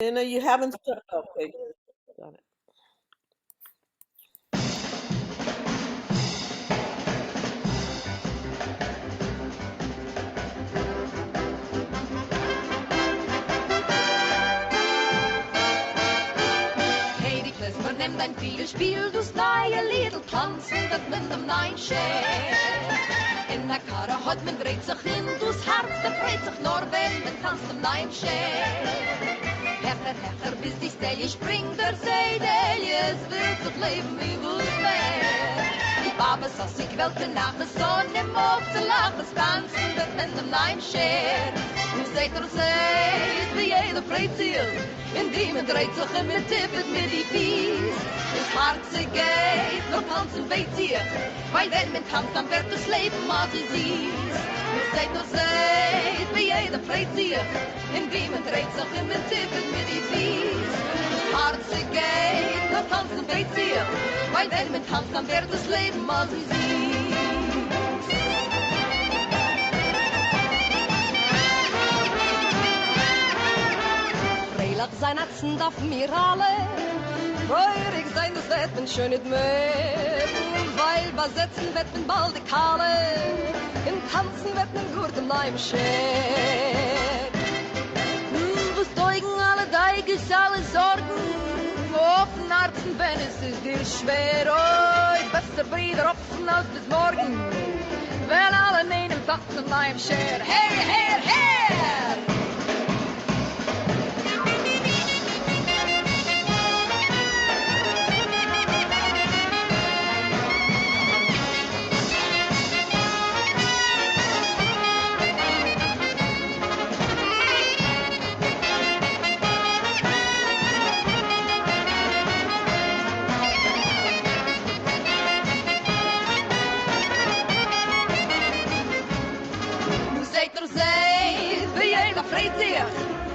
And you haven't started. Okay, got it. Hey, die Klezmer, nimm dein Fiedel, spiel du's neue Liedl, tanzen wird mit dem neuen Scher. In der Karre hat man dreht sich hin, du's Herz, der freut sich nur, wenn man tanzt dem neuen Scher. Hecher, bis die Stelle springt, der Seidel, es wird sich leben wie wo's mehr. Die Babes, als ich welke nach der Sonne, mag zu lachen, tanzen wird mit dem neuen Scher. Du seht, wie jeder freut sich, in die man dreht sich und man tippet mit die Fies. Das Herz geht, nur tanzen weht sich, weil wenn man tanzt, dann wird das Leben mal so süß. Du seht, wie jeder freut sich, in die man dreht sich und man tippet mit die Fies. Das Herz geht, nur tanzen weht sich, weil wenn man tanzt, dann wird das Leben mal so süß. Freilich sein Herzen darf mir alle, freudig sein, das wird man schön nicht mehr. Weil besetzen wird man bald die Kalle, in Tanzen wird man gut im Leib schär. Was teugen alle Deiges, alle Sorgen, offen Herzen, wenn es ist dir schwer. Oh, bester Bruder, offen als bis morgen, wenn alle in einem Tanzen im Leib schär. Her, her, her!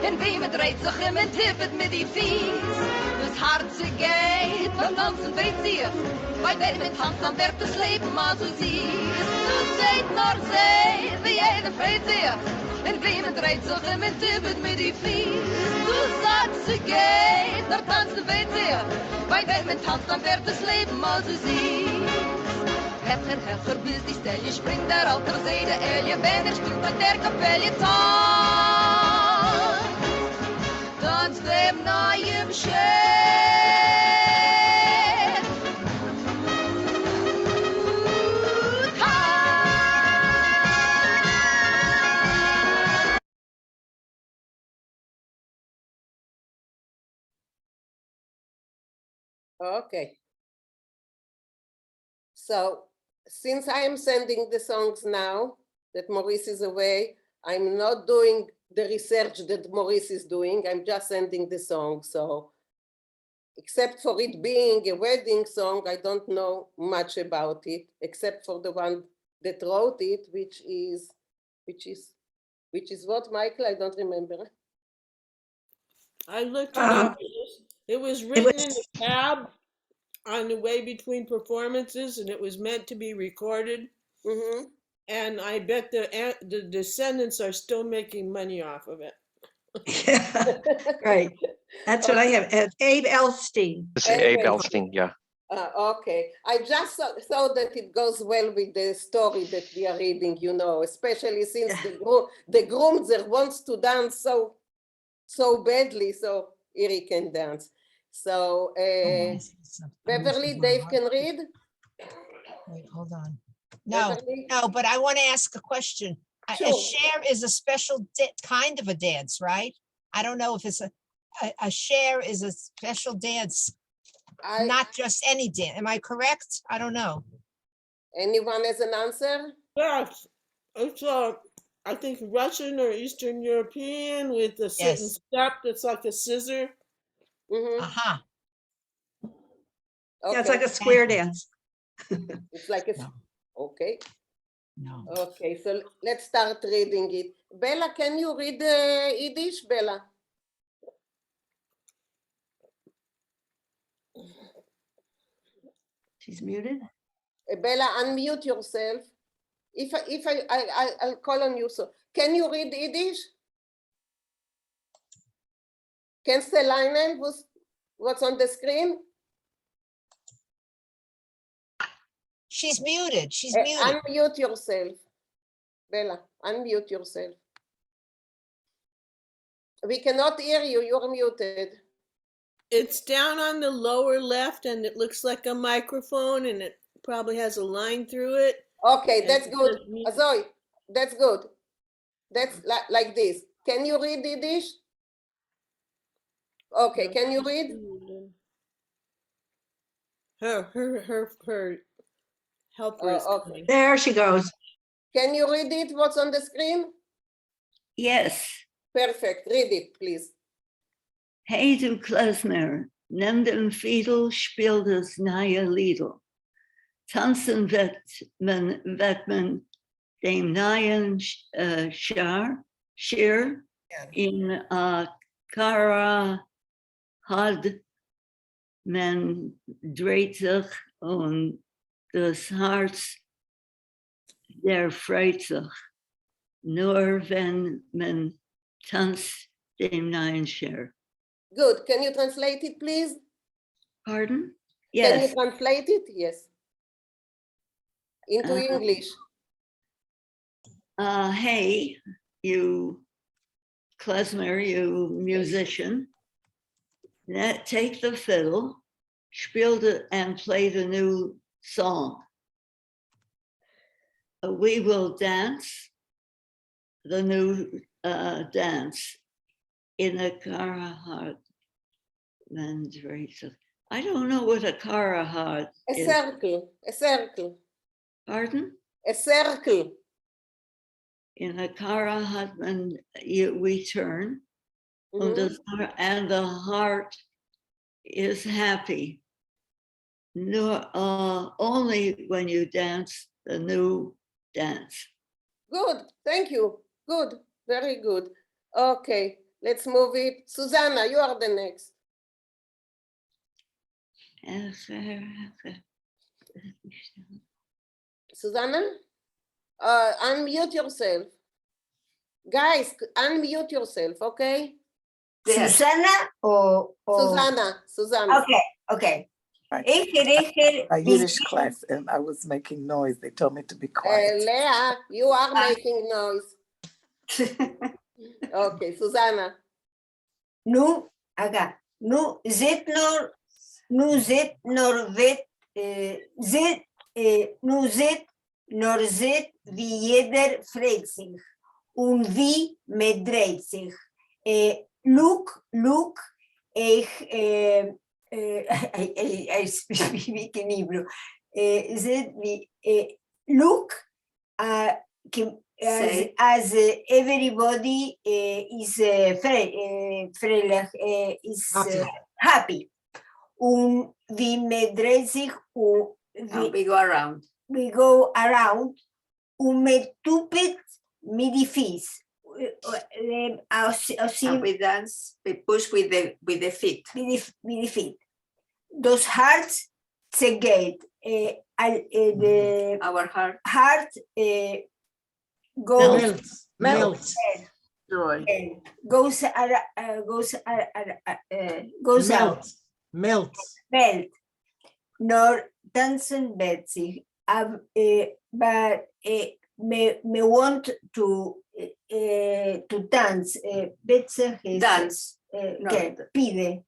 En wie me dreht sich en me tippet mit die Fies. Das Herz geht, beim Tanzen weht sich, weil wenn man tanzt, dann wird das Leben mal so süß. Du seht, wie jeder freut sich, en wie me dreht sich en me tippet mit die Fies. Du sagst, sie geht, nur tanzen weht sich, weil wenn man tanzt, dann wird das Leben mal so süß. Hecher, bis die Stelle springt der alter Seide Elje, wenn spielt mit der Kapelle Tanz dem neuen Scher. Okay. So since I am sending the songs now that Maurice is away, I'm not doing the research that Maurice is doing. I'm just sending the song. So except for it being a wedding song, I don't know much about it, except for the one that wrote it, which is what, Michael? I don't remember. I looked it up. It was written in a cab on the way between performances, and it was meant to be recorded. Mm-hmm. And I bet the descendants are still making money off of it. Yeah, right. That's what I have. Abe Elstein. It's Abe Elstein, yeah. Okay, I just thought that it goes well with the story that we are reading, you know, especially since the groomser wants to dance so badly, so here he can dance. So Beverly, Dave can read. Wait, hold on. No, Beverly? no, but I want to ask a question. Sure. A share is a special kind of a dance, right? I don't know if it's a share is a special dance, not just any dance. Am I correct? I don't know. Anyone has an answer? Yes, it's I think Russian or Eastern European with a certain step that's like a scissor. Mm-hmm. Uh-huh. Okay. Yeah, it's like a square dance. It's like a, okay. No. Okay, so let's start reading it. Bella, can you read Yiddish, Bella? She's muted. Bella, unmute yourself. If I'll call on you. So can you read Yiddish? Kennst du Leinen, what's on the screen? She's muted. She's muted. Unmute yourself. Bella, unmute yourself. We cannot hear you, you're muted. It's down on the lower left and it looks like a microphone and it probably has a line through it. Okay, And that's it good. says mute. Zoe, that's good. That's like this. Can you read Yiddish? Okay, can you read? Her helper is Okay. coming. There she goes. Can you read it, what's on the screen? Yes. Perfect, read it, please. Hey du Klezmer, nimm den Fiedel, spiel das neue Liedl. Tanzen wird man dem neuen Schir in Kara had man dreht sich und das Herz der freut sich. Nur wenn man tanzt dem neuen Schir. Good, can you translate it, please? Pardon? Can you Yes. translate it? Yes. Into English. Hey, you klezmer, you musician, take the fiddle, spiel and play the new song. We will dance the new dance in a karahad. I don't know what a karahad A is. circle, a circle, Pardon? a circle. In a karahad, we turn, Mhm. and the heart is happy. No, only when you dance the new dance. Good, thank you. Good, very good. Okay, let's move it. Susanna, you are the next. Susanna, unmute yourself. Guys, unmute yourself, okay? Susana or Susanna. Okay. A Yiddish class, and I was making noise. They told me to be quiet. Leah, you are making noise. Okay, Susanna. Nu zit nor zit wie jeder freut sich und wie me dreht sich. Look, I speak in Hebrew. Look, as everybody is is happy. We me dreht sich We go around. we go around me tupet mi difícil. We dance, we push with the feet. With the feet. Those hearts segate. Our heart Goes Melts. joy. goes out. Melts. Melt. Nor tanzen Betsy. But me want to dance. Betsy is Dance. pide.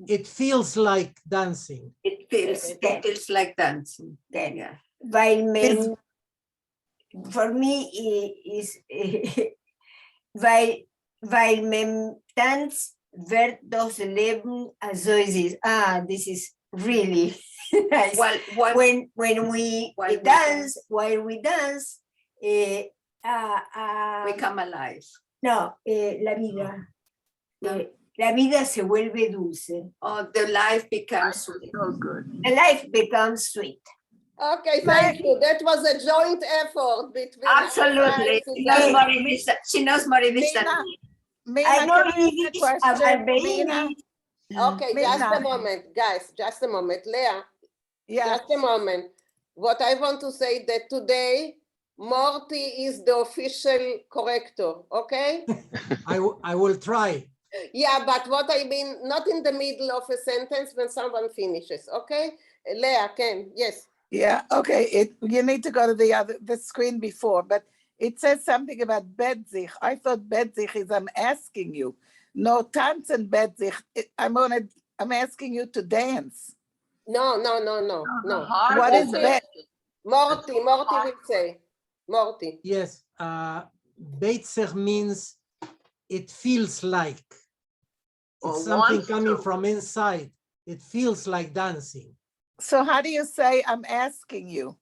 It feels like dancing. It feels like dancing. Yeah. While for me is weil men tanzt wird das Leben so ist. This is really nice. When we dance, while we dance, we come alive. No, la vida. La vida se vuelve dulce. Oh, the life becomes sweet. Oh, good. The life becomes sweet. Okay, thank you. That was a joint effort between. Absolutely. She knows more Yiddish than me. I know Yiddish, aber baby. Okay, just a moment, guys, just a moment. Leah, just a moment. What I want to say that today, Morty is the official corrector, okay? I will try. Yeah, but what I mean, not in the middle of a sentence when someone finishes, okay? Leah, Ken, yes. Yeah, okay. You need to go to the screen before, but it says something about Bedzich. I thought Bedzich is I'm asking you. No, tanzen Bedzich. I'm asking you to dance. No. What is bet? Morty will say. Morty. Yes, Beitzer means it feels like. It's something coming from inside. It feels like dancing. So how do you say I'm asking you?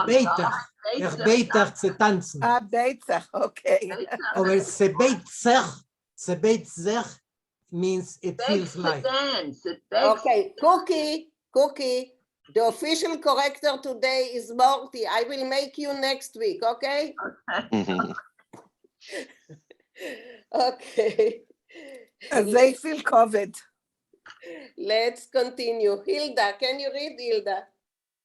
Beitach ze tanzen. Ah, Beitzach, okay. Or ze Beitzer means it feels like. Okay, Cookie. The official corrector today is Morty. I will make you next week, okay? Okay. They feel COVID. Let's continue. Hilda, can you read, Hilda?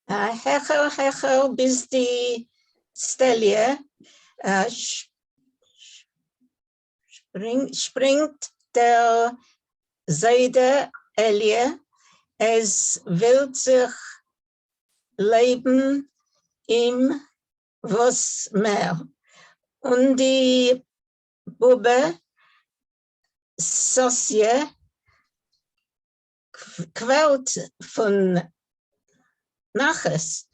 Hechel, bis die Stelle springt der Seide Elie, es will sich leben im was mehr. Und die Bube Sosie quält von Naches.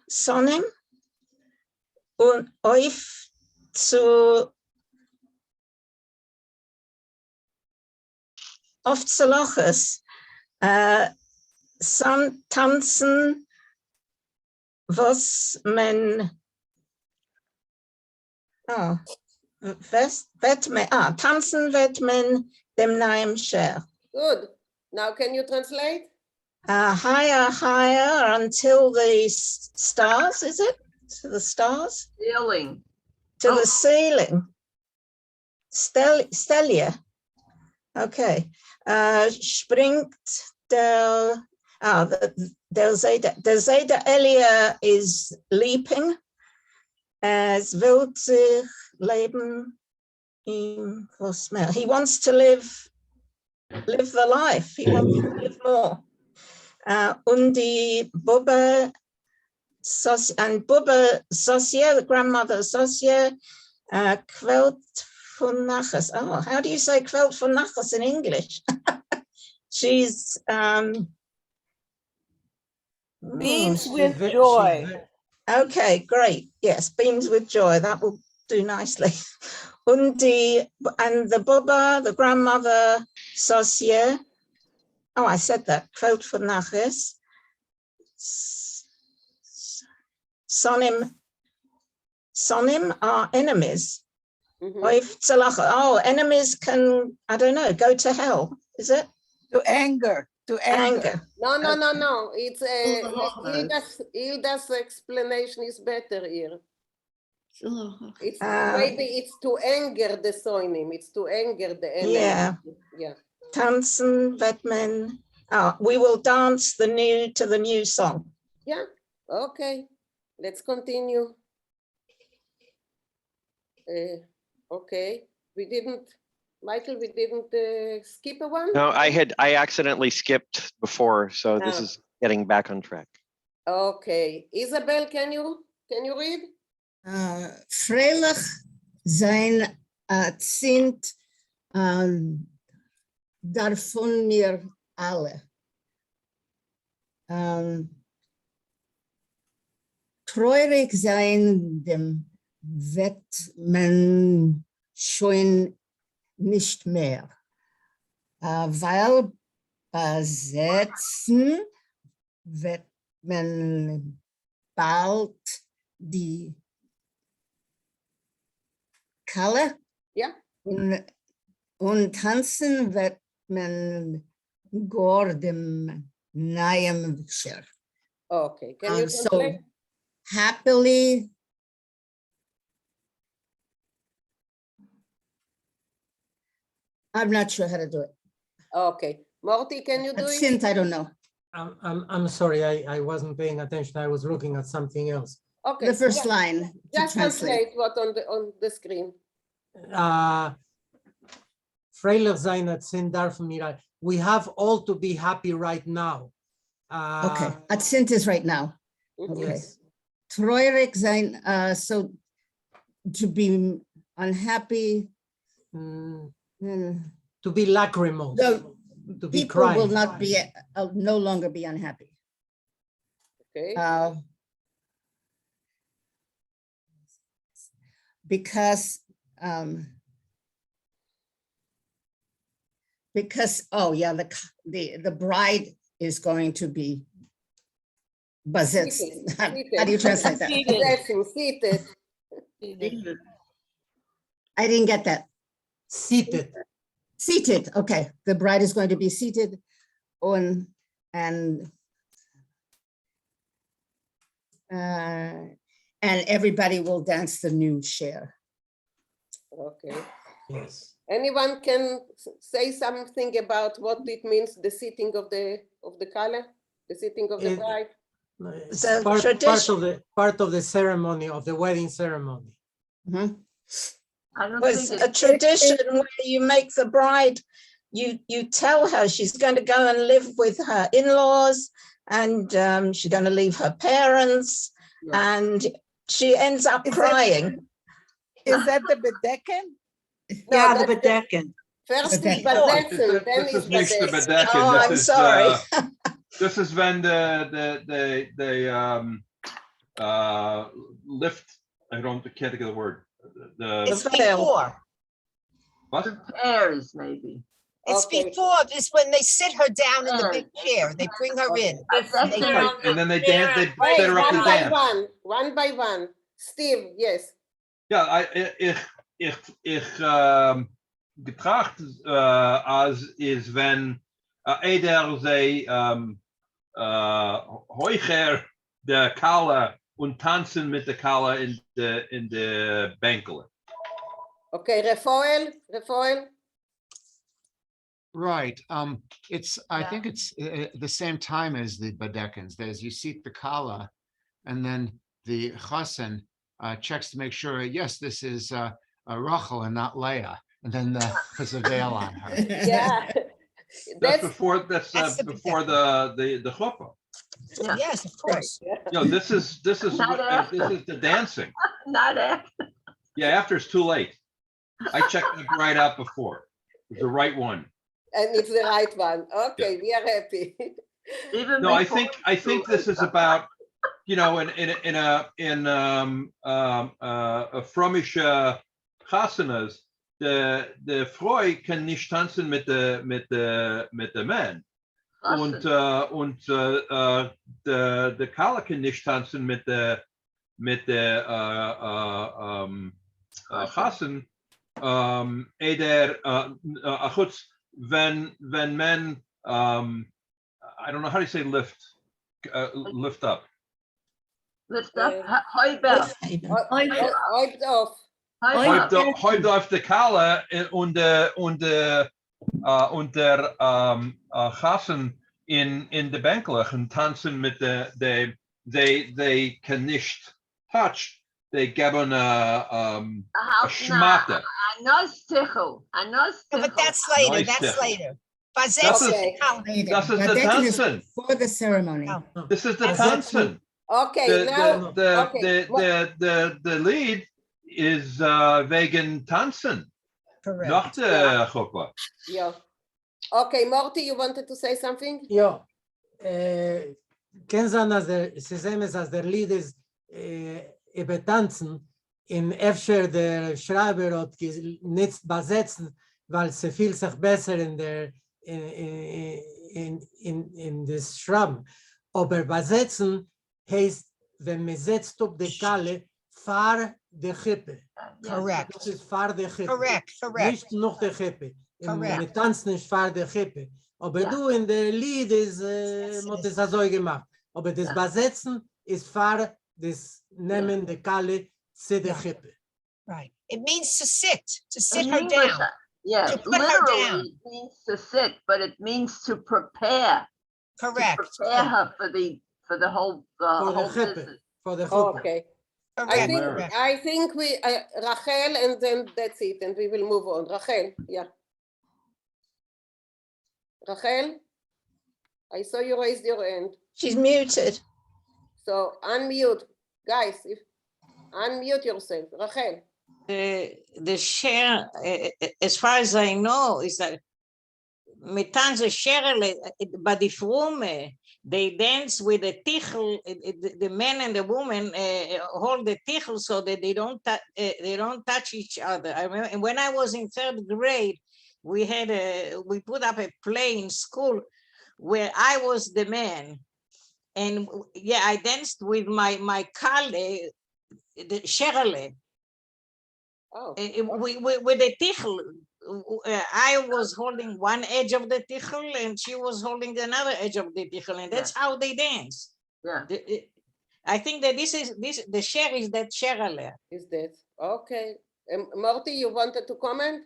Sonnen und auf zu Loches. Tanzen, was man tanzen wird man dem Naim Sher. Good. Now can you translate? Higher until the stars, is it? To the stars? Ceiling. To the ceiling. Stelia. Okay. Springt der Zayda Elia is leaping. Es will sich leben im was mehr. He wants to live the life. He wants to live more. Und die Bubba Sosia, the grandmother Sosia, quält von Naches. Oh, how do you say quält von Naches in English? She's Beams with joy. Okay, great. Yes, beams with joy. That will do nicely. And the Bubba, the grandmother Sosia. Oh, I said that. Quote for Naches. Sonim are enemies. Oh, enemies can, I don't know, go to hell, is it? To anger. No. It's Hilda's explanation is better here. It's maybe it's to anger the sonim. It's to anger the enemy. Yeah. Tanzen, Vetmen. We will dance to the new song. Yeah. Okay. Let's continue. Okay. Michael, we didn't skip a one? No, I accidentally skipped before, so this is getting back on track. Okay. Isabel, can you read? Freilich sein sind davon mir alle. Treurig sein dem wird man schon nicht mehr, weil besetzen wird man bald die Kalle. Ja. Und tanzen wird man gar dem neuen Wischer. Okay, can you So translate? happily I'm not sure how to do it. Okay. Morty, can you do it? Since I don't know. I'm sorry, I wasn't paying attention. I was looking at something else. Okay. The first line. Just translate what on the screen. Freilich sein hat sind darf mir. We have all to be happy right now. Okay, at sind is right now. Okay. Yes. Treurig sein, so to be unhappy. To be lachrymose. No, to be people will crying. not be, no longer be unhappy. Okay. Because, oh yeah, the bride is going to be besetzt. How do you translate that? Seated. I didn't get that. Seated. Seated, okay. The bride is going to be seated on, and everybody will dance the new share. Okay. Yes. Anyone can say something about what it means, the seating of the color, the seating of the bride? It's So part of the ceremony, of the wedding ceremony. Mhm. I don't Was think a it's tradition where you make the bride, you tell her she's going to go and live with her in-laws, and she's going to leave her parents, and she ends up crying. Is that the bedecken? yeah, No, the bedecken. First is Bedecken. besetzen, then This is is nicht the besetzen. bedecken. Oh, I'm This is, sorry. this is when the lift. I can't think of the word. It's The veil. before. What? Pairs, maybe. It's Okay. before, it's when they sit her down in the big chair. They bring her in. Right. And then they dance. They Wait, set her up to one by dance. one by one. Steve, yes. Ja, ich getracht als is wenn Eder sei heucher der Kala und tanzen mit der Kala in the Vinkl. Okay, Rafael. Right. I think it's the same time as the bedeckens. There's you seat the kala, and then the chassan checks to make sure, yes, this is Rachel and not Leah, and then puts a veil on her. Yeah. That's before the chuppah. Yes, of course. No, this is the dancing. Not after. Yeah, after it's too late. I checked it right out before. It's the right one. And it's the right one. Okay, we are happy. Even No, I before think this is about, in a frömmische Chasanas, the Frau kann nicht tanzen mit der Man. Und der Kala kann nicht tanzen mit der Chasan. When men, I don't know how do you say lift up. Lift up, Heute auf der Kala und der Chasen in the Vinkl und tanzen mit they can nicht touch. They geben a schmata. No, but that's later. That's later. Okay. Das ist der Tanzen. For the ceremony. This is the Tanzen. Okay, now. The lead is wegen Tanzen. Correct. Not the chuppah. Yeah. Okay, Morty, you wanted to say something? Ja. Kennen Sie, als der Lied ist über Tanzen, in Efscher der Schreiber hat nicht besetzen, weil sie fühlt sich besser in das Schreiben. Aber besetzen heißt, wenn man setzt auf die Kalle, fahr die Chippe. Correct. Das ist fahr die Chippe. Correct. Nicht noch die Chippe. Correct. Wir tanzen nicht fahr die Chippe. Aber du in der Lied ist, hat es so gemacht. Aber das Besetzen ist fahr das Nehmen der Kalle zu der Chippe. Right. It means to sit her down. Yes, To put her down. literally it means to sit, but it means to prepare. Correct. To prepare her for the whole For the whole chippe. business. For the chuppah. Okay. Correct, Mary. correct. I think we, Rachel, and then that's it, and we will move on. Rachel, yeah. Rachel, I saw you raised your hand. She's muted. So unmute, guys, unmute yourself. Rachel. The share, as far as I know, is that Metan the share, but if room, they dance with the tichel, the man and the woman hold the tichel so that they don't touch each other. I remember when I was in 3rd grade, we put up a play in school where I was the man, and yeah, I danced with my colleague, the Sherele. Oh. With the tichel, I was holding one edge of the tichel and she was holding another edge of the tichel, and that's how they dance. Yeah. I think that the share is that Sherele. Is that okay? Morty, you wanted to comment?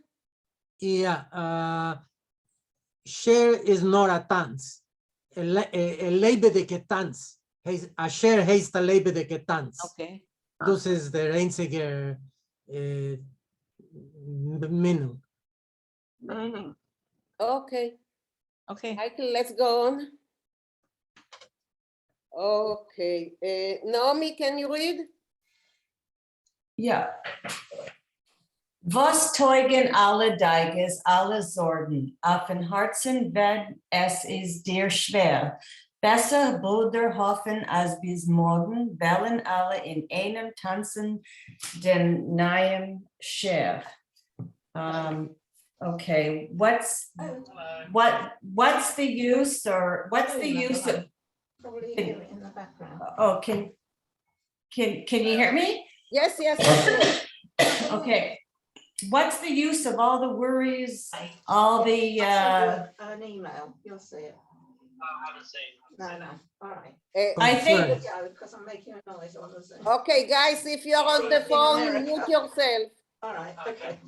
Yeah, share is not a tanz. Leibedeke tanz. A share heißt a leibedeke tanz. Okay. Das ist der einzige Meaning. Okay. Okay. Michael, let's go on. Okay. Naomi, can you read? Ja. Was teugen alle Deiges, alle Sorgen, auf den Herzen wenn es ist dir schwer. Besser Bruder hoffen als bis morgen, bellen alle in einem tanzen den neuen Chef. Okay, what's the use of Probably hear it in the background. oh can you hear me? Yes. Okay. What's the use of all the worries, all the An email, you'll see it. No, all right. I think Because I'm making a noise on the Zoom. Okay, guys, if you're on the phone, mute yourself. All right, okay.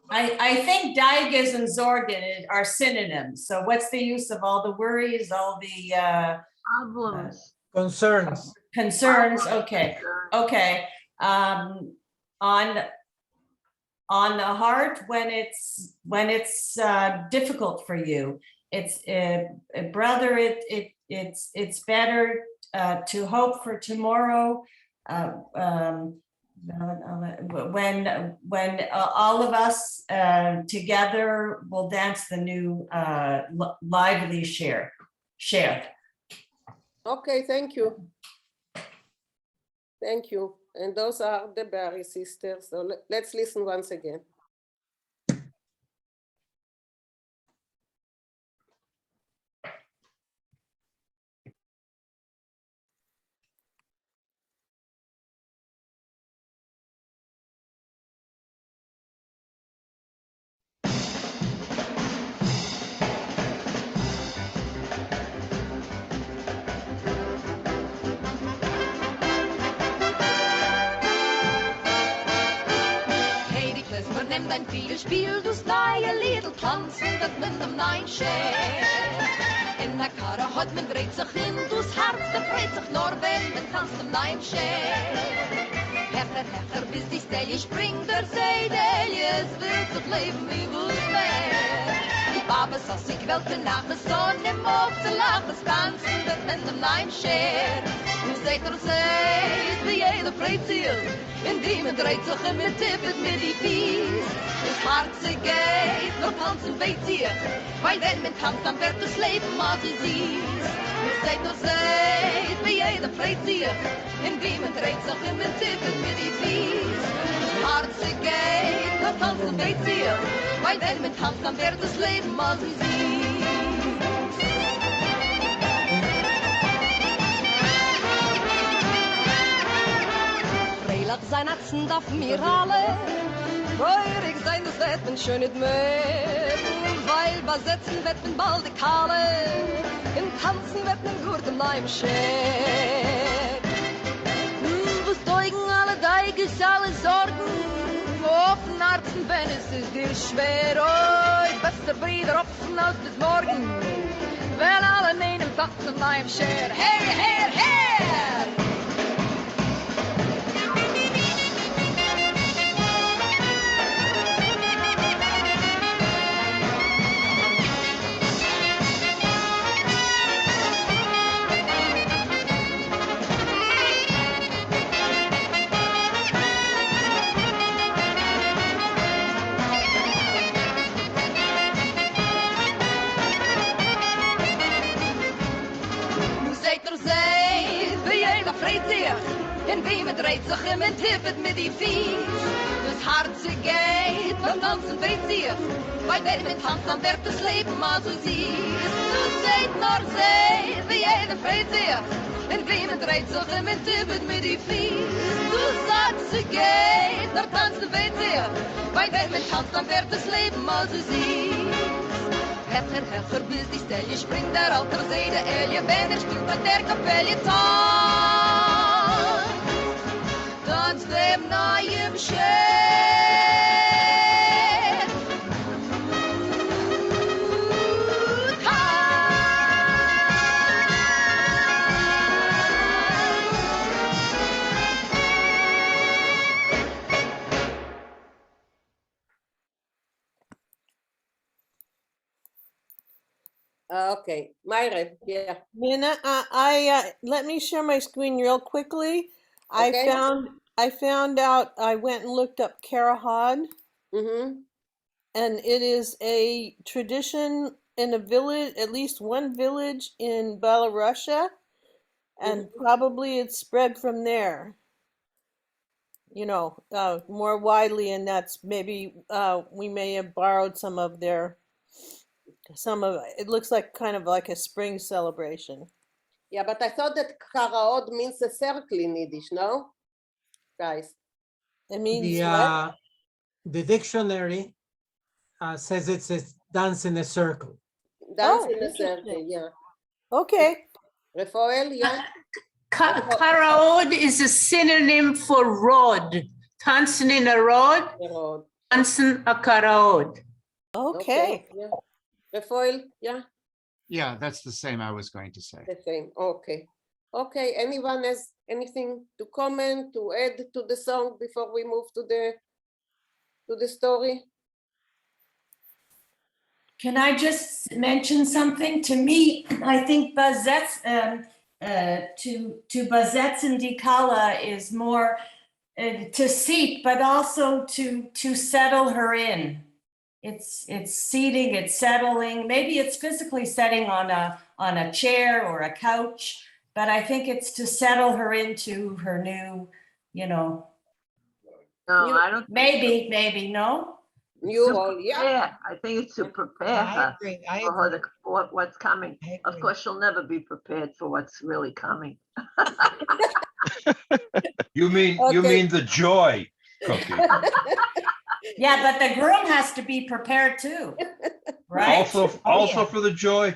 I think Deiges and Zorgen are synonyms. So what's the use of all the worries, all the Problems. Concerns. concerns? Okay. On the heart, when it's difficult for you, it's brother. It's better to hope for tomorrow. When all of us together will dance the new lively share. Okay, thank you. Thank you. And those are the Barry sisters. So let's listen once again. Nimm dein Fiedel, spiel du's neue Liedl, tanzen wird mit dem neuen Scher. In der Karre hat man dreht sich hin, du's Herz, der freut sich nur, wenn man tanzt dem neuen Scher. Hechter, bis die Stelle springt, der Seidel, es wird sich leben wie wo's mehr. Die Babes aus sich welten nach der Sonne, im Hof zu lachen, tanzen wird mit dem neuen Scher. Du seht, wie jeder freut sich, in die man dreht sich immer tippet mit die Fies. Das Herz geht, nur tanzen weht sich, weil wenn man tanzt, dann wird das Leben mal so süß. Du seht, wie jeder freut sich, in die man dreht sich immer tippet mit die Fies. Das Herz geht, nur tanzen weht sich, weil wenn man tanzt, dann wird das Leben mal so süß. Sein Atzen darf mir alle treurig sein, das wird man schön nicht mehr, weil besetzen wird man bald die Kalle, im Tanzen wird man gut im neuen Scher. Was teugen alle Deiges, alle Sorgen, offen Herzen, wenn es ist dir schwer, oi, beste Brüder, opfen aus bis morgen, wenn alle nehmen Tanzen im neuen Scher. Her, her, her! man dreht sich man tippet mit die Fies. Das Herz geht, beim Tanzen dreht sich. Weil wer mit tanzt, dann wird das Leben mal so süß. Du seht nur seht, wie jeder freut sich. Und wie man dreht sich man tippet mit die Fies. Du sagst, sie geht, der Tanzen dreht sich. Weil wer mit tanzt, dann wird das Leben mal so süß. Hecher, hecher, bis die Stelle springt der alter Seide Elje, wenn spielt mit der Kapelle Tanz. Tanz dem neuen Schiff. Okay, Myra, yeah. Mina, let me share my screen real quickly. Okay. I found out, I went and looked up Karahad, Mm-hmm. and it is a tradition in a village, at least one village in Belarusia, and probably it's spread from there. You know, more widely, and that's maybe we may have borrowed some of it looks like kind of like a spring celebration. Yeah, but I thought that karaod means a circle in Yiddish, no? Guys. It means what? The dictionary says it's a dance in a circle. Dance in a circle, yeah. Okay. Rafael, yeah? Karaod is a synonym for rod. Tanzen in a rod, tanzen a karaod. Okay. Yeah. Rafael, yeah? Yeah, that's the same I was going to say. The same, okay. Okay, anyone has anything to comment, to add to the song before we move to the story? Can I just mention something? To me, I think to Bazetzen die Kala is more to seat, but also to settle her in. It's seating, it's settling. Maybe it's physically setting on a chair or a couch, but I think it's to settle her into her new, No, I don't. Maybe, no? New role, yeah. I think it's to prepare her for her what's coming. Of course, she'll never be prepared for what's really coming. You mean the joy, Cookie? Yeah, but the groom has to be prepared too, right? Also for the joy.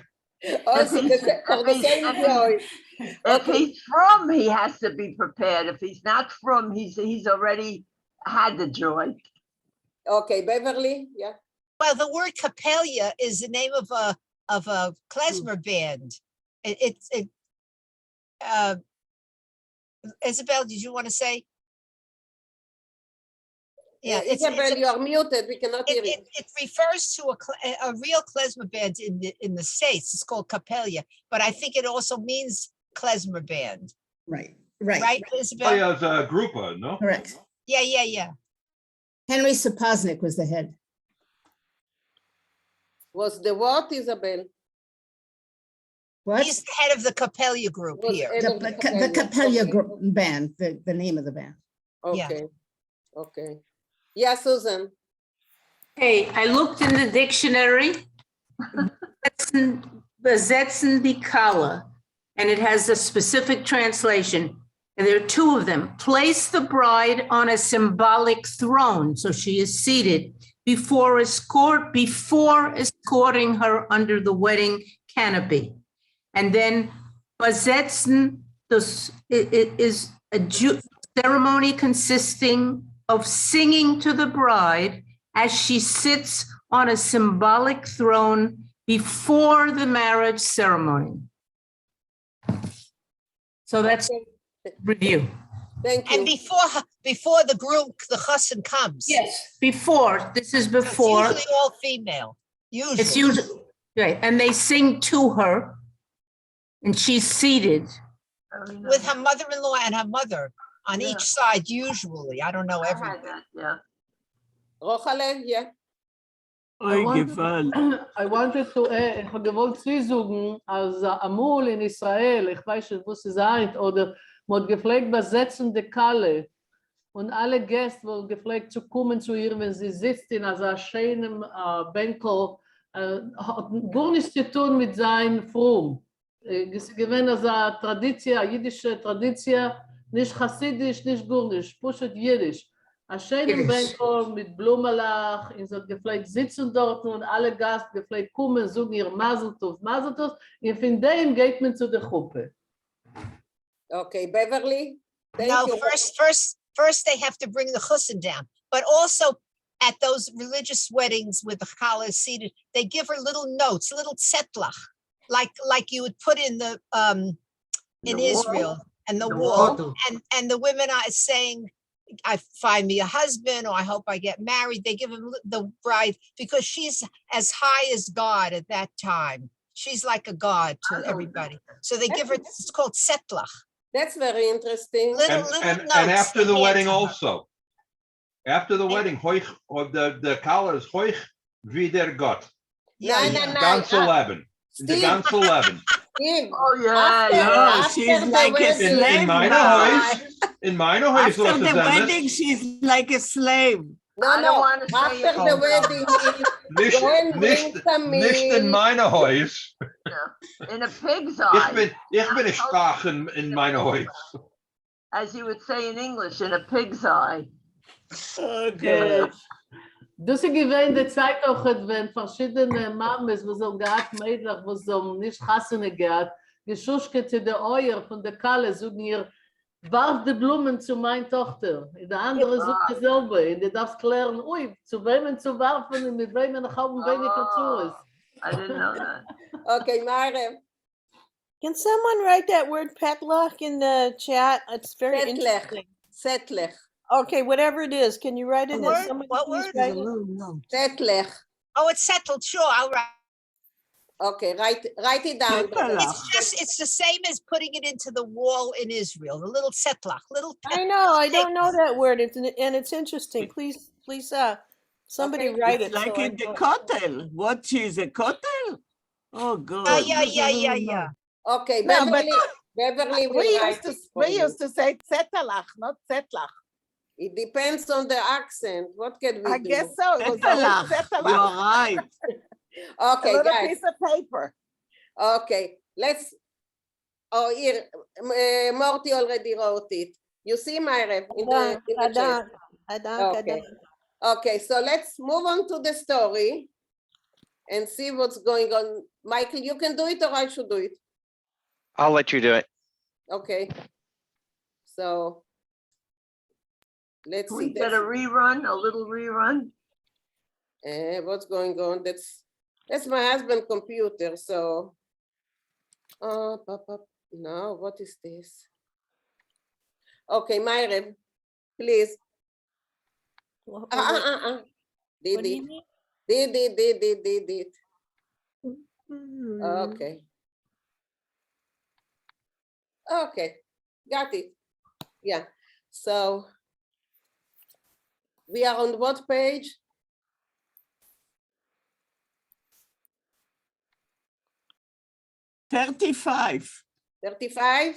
Also for the same joy. If he's from, he has to be prepared. If he's not from, he's already had the joy. Okay, Beverly, yeah. Well, the word Capella is the name of a klezmer band. Isabel, did you want to say? Yeah, Isabel, you are muted. We cannot hear you. It refers to a real klezmer band in the States. It's called Capella, but I think it also means klezmer band. Right, Right, Isabel? Oh, yeah, it's a group, no? correct. Yeah. Henry Sapoznik was the head. Was the what, Isabel? What? He's the head of the Capella group here. The Capella group band, the name of the band. Okay, okay. Yeah, Susan. Hey, I looked in the dictionary, Besetzen die Kala, and it has a specific translation. And there are two of them. Place the bride on a symbolic throne, so she is seated, before escorting her under the wedding canopy. And then Besetzen is a ceremony consisting of singing to the bride as she sits on a symbolic throne before the marriage ceremony. So that's review. Thank you. And before the groom, the chassan comes. Yes, before. This is before. It's usually all female. Usually. It's usually right, and they sing to her, and she's seated with her mother-in-law and her mother on each side. Usually, I don't know everything. Yeah. Rochale, yeah. I wanted to gewollt zusagen, als Amul in Israel, ich weiß nicht, was es ist, oder man hat gepflegt besetzen die Kalle. Und alle Gäste wurden gepflegt zu kommen zu ihr, wenn sie sitzt in einer schönen Vinkl, hat gar nichts zu tun mit seinem Frum. Es gewinnt als eine Tradition, eine jiddische Tradition, nicht chassidisch, nicht gurnisch, pushet Yiddish. Ein schönen Vinkl mit Blumenlach, in so gepflegt sitzen dort und alle Gäste gepflegt kommen, sagen ihr Mazel Tov, und von dem geht man zu der Gruppe. Okay, Beverly, thank No, you. first they have to bring the chussin down, but also at those religious weddings with the challah seated, they give her little notes, little tzetlach, like you would put in the in Israel and the wall, and the women are saying, I find me a husband, or I hope I get married. They give him the bride because she's as high as God at that time. She's like a god to everybody. So they give her, it's called tzetlach. That's very interesting. And after the wedding also. After the wedding, hoich, or the collar is hoich wieder Gott. Nein, Ganze Leben. The ganze Leben. Oh yeah, No, she's like a slave. In meine Haus After was the es wedding, she's like a slave. No, after the wedding, go and bring some nicht in meine Haus. in a pig's eye. Ich bin sprachen in meine Haus. As you would say in English, in a pig's eye. Okay. Das ist gewesen die Zeit auch, wenn verschiedene Mames, wo so gehabt Mädels, wo so nicht Hassene gehabt, geschuschke zu der Euer von der Kalle, sagen ihr, warf die Blumen zu meiner Tochter. Der andere sucht dasselbe. Und du darfst klären, ui, zu wem zu werfen und mit wem nach Hause weniger zu ist. I didn't know that. Okay, Mare. Can someone write that word petlock in the chat? It's very interesting. Setlech. Okay, whatever it is, can you write it? What word? Setlech. Oh, it's settled. Sure, I'll write. Okay, write it down. It's the same as putting it into the wall in Israel, the little setlach, little. I know, I don't know that word, and it's interesting. Please, somebody write it. It's like in the kotel. What is a kotel? Oh God. Yeah. Okay, No, but Beverly will we write it for you. used to say tzetalach, not zetlach. It depends on the accent. What can we do? I guess so. It was Zetalach. zetalach. You're right. Okay, a little guys. piece of paper. Okay, let's. Oh, here, Morty already wrote it. You see, Myra, in the chat. Okay. Okay, so let's move on to the story and see what's going on. Michael, you can do it, or I should do it? I'll let you do it. Okay. So let's Can see. we get a rerun, a little rerun? What's going on? That's my husband's computer. So, no, what is this? Okay, Myra, please. Did it. Okay. Okay, got it. Yeah. So we are on what page? $35. 35?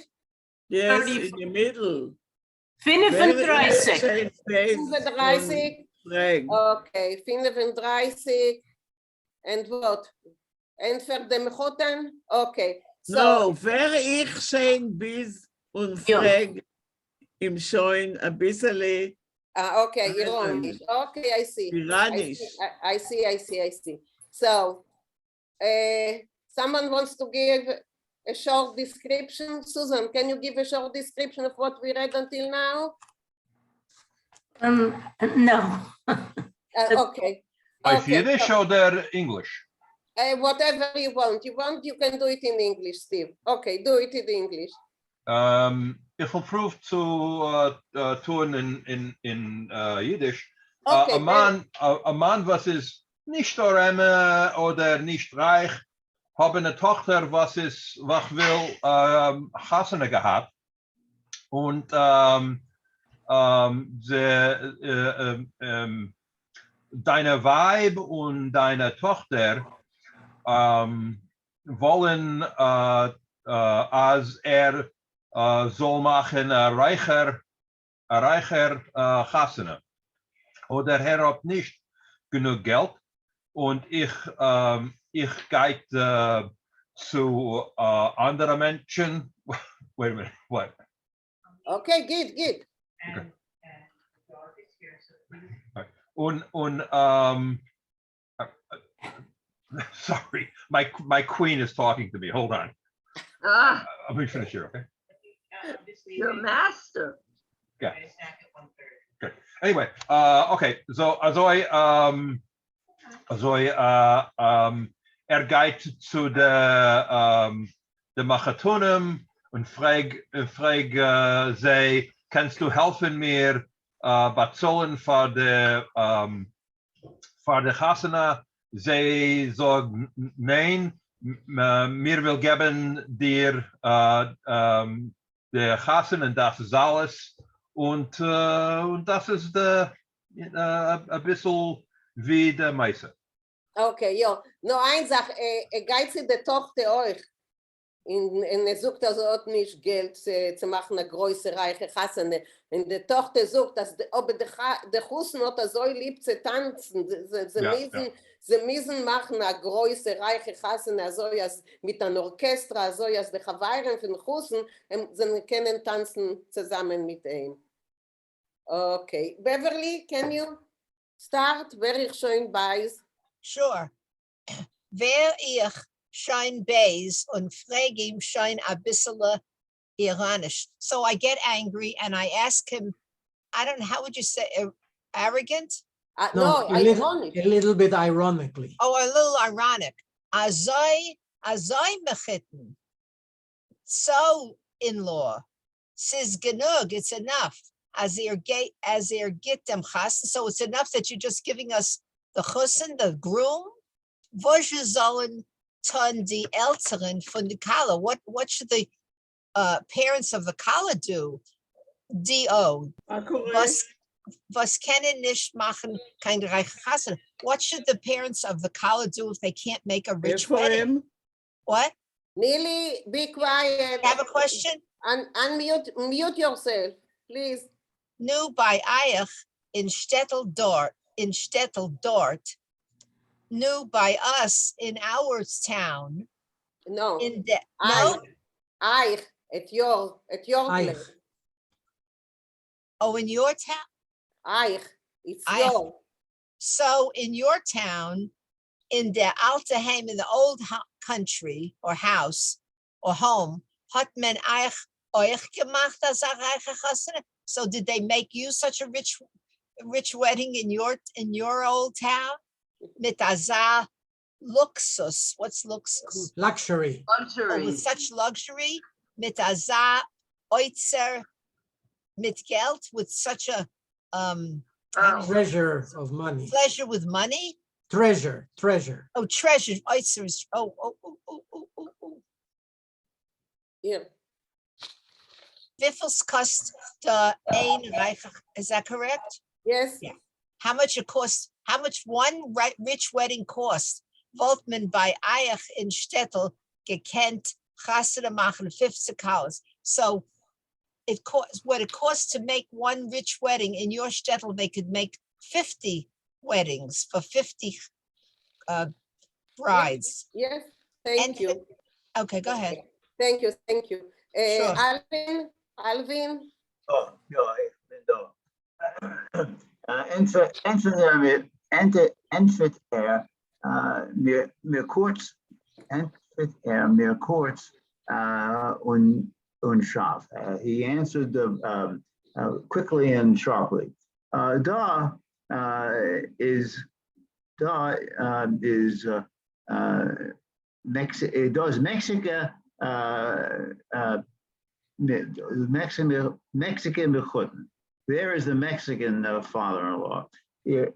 Yes, in the middle. 35. 35. Okay, 35. And what? And für die Mechoten? Okay. So, No, wer ich sein bis und frag im Schein ein bisschen. Okay, Ironisch. Okay, I see. Ironisch. I see. So, someone wants to give a short description. Susan, can you give a short description of what we read until now? No. Okay. Auf Yiddish oder English? Whatever you want. You can do it in English, Steve. Okay, do it in English. Ich will prove to tun in Yiddish. Okay, a man was ist nicht arme oder nicht reich, habe eine Tochter was will Hasene gehabt und deine Weib und deine Tochter wollen als soll machen reicher Chassene. Oder er hat nicht genug Geld und ich gehe zu anderen Menschen. Wait a minute, what? Okay, good. Okay. Und sorry, my queen is talking to me. Hold on. Let me finish here, okay? You're a master. Yeah. Okay. Anyway, okay. So geht zu der Machatunim und fragt sie, kannst du helfen mir bezahlen für die Chasana? Sie sagt, nein, mir will geben dir der Chassan und das ist alles. Und das ist ein bisschen wie der Meister. Okay, ja. Nur eine Sache, geht sie der Tochter euch? Und sucht also auch nicht Geld zu machen, eine große, reiche Chassane. Und die Tochter sucht, dass ob der Hussen hat so lieb zu tanzen, sie müssen machen eine große, reiche Chassane, so als mit einem Orchester, so als die Chawairen von Hussen, sie können tanzen zusammen mit ihm. Okay, Beverly, can you start? Wer ich schon weiß? Sure. Wer ich schon weiß und frage ihm schon ein bisschen ironisch. So I get angry and I ask him, I don't know, how would you say, arrogant? No, a little bit ironically. Oh, a little ironic. Azoi mechitten. So, in-law, says genug, it's enough. As get them chas. So it's enough that you're just giving us the chusen, the groom. Wosche sollen tun die Älteren von the Kala? What should the parents of the Kala do? D.O. Was können nicht machen, kein reiche Chasen. What should the parents of the Kala do if they can't make a rich wedding? What? Neely, be quiet. Have a question? Mute yourself, please. Nu by Eich in Stettel Dort, nu by us in our town. No. In the no? Eich, at your place. Oh, in your town? Eich, it's your. So in your town, in the Alteheim, in the old country or house or home, hat men Eich euch gemacht as a reiche Chasene? So did they make you such a rich wedding in your old town? Mit azah luxus. What's luxus? Luxury. Oh, with such luxury. Mit azah oitzer mit Geld, with such a treasure of money. Pleasure with money? Treasure. Oh, treasure. Oitzer is oh. Yeah. Wiffels cost the ein reich, is that correct? Yes. Yeah. How much it costs? How much one rich wedding cost? Voltman by Eich in Stettel gekent chasene machen 50 cows. So it costs what it costs to make one rich wedding in your Stettel. They could make 50 weddings for 50 brides. Yes. Thank you. Okay, go ahead. Thank you. Sure. Alvin. Oh, ja, ich bin da. Entweder mir kurz und scharf. He answered quickly and sharply. Da is Mexico. Mexican bechuten. There is the Mexican father-in-law. Here,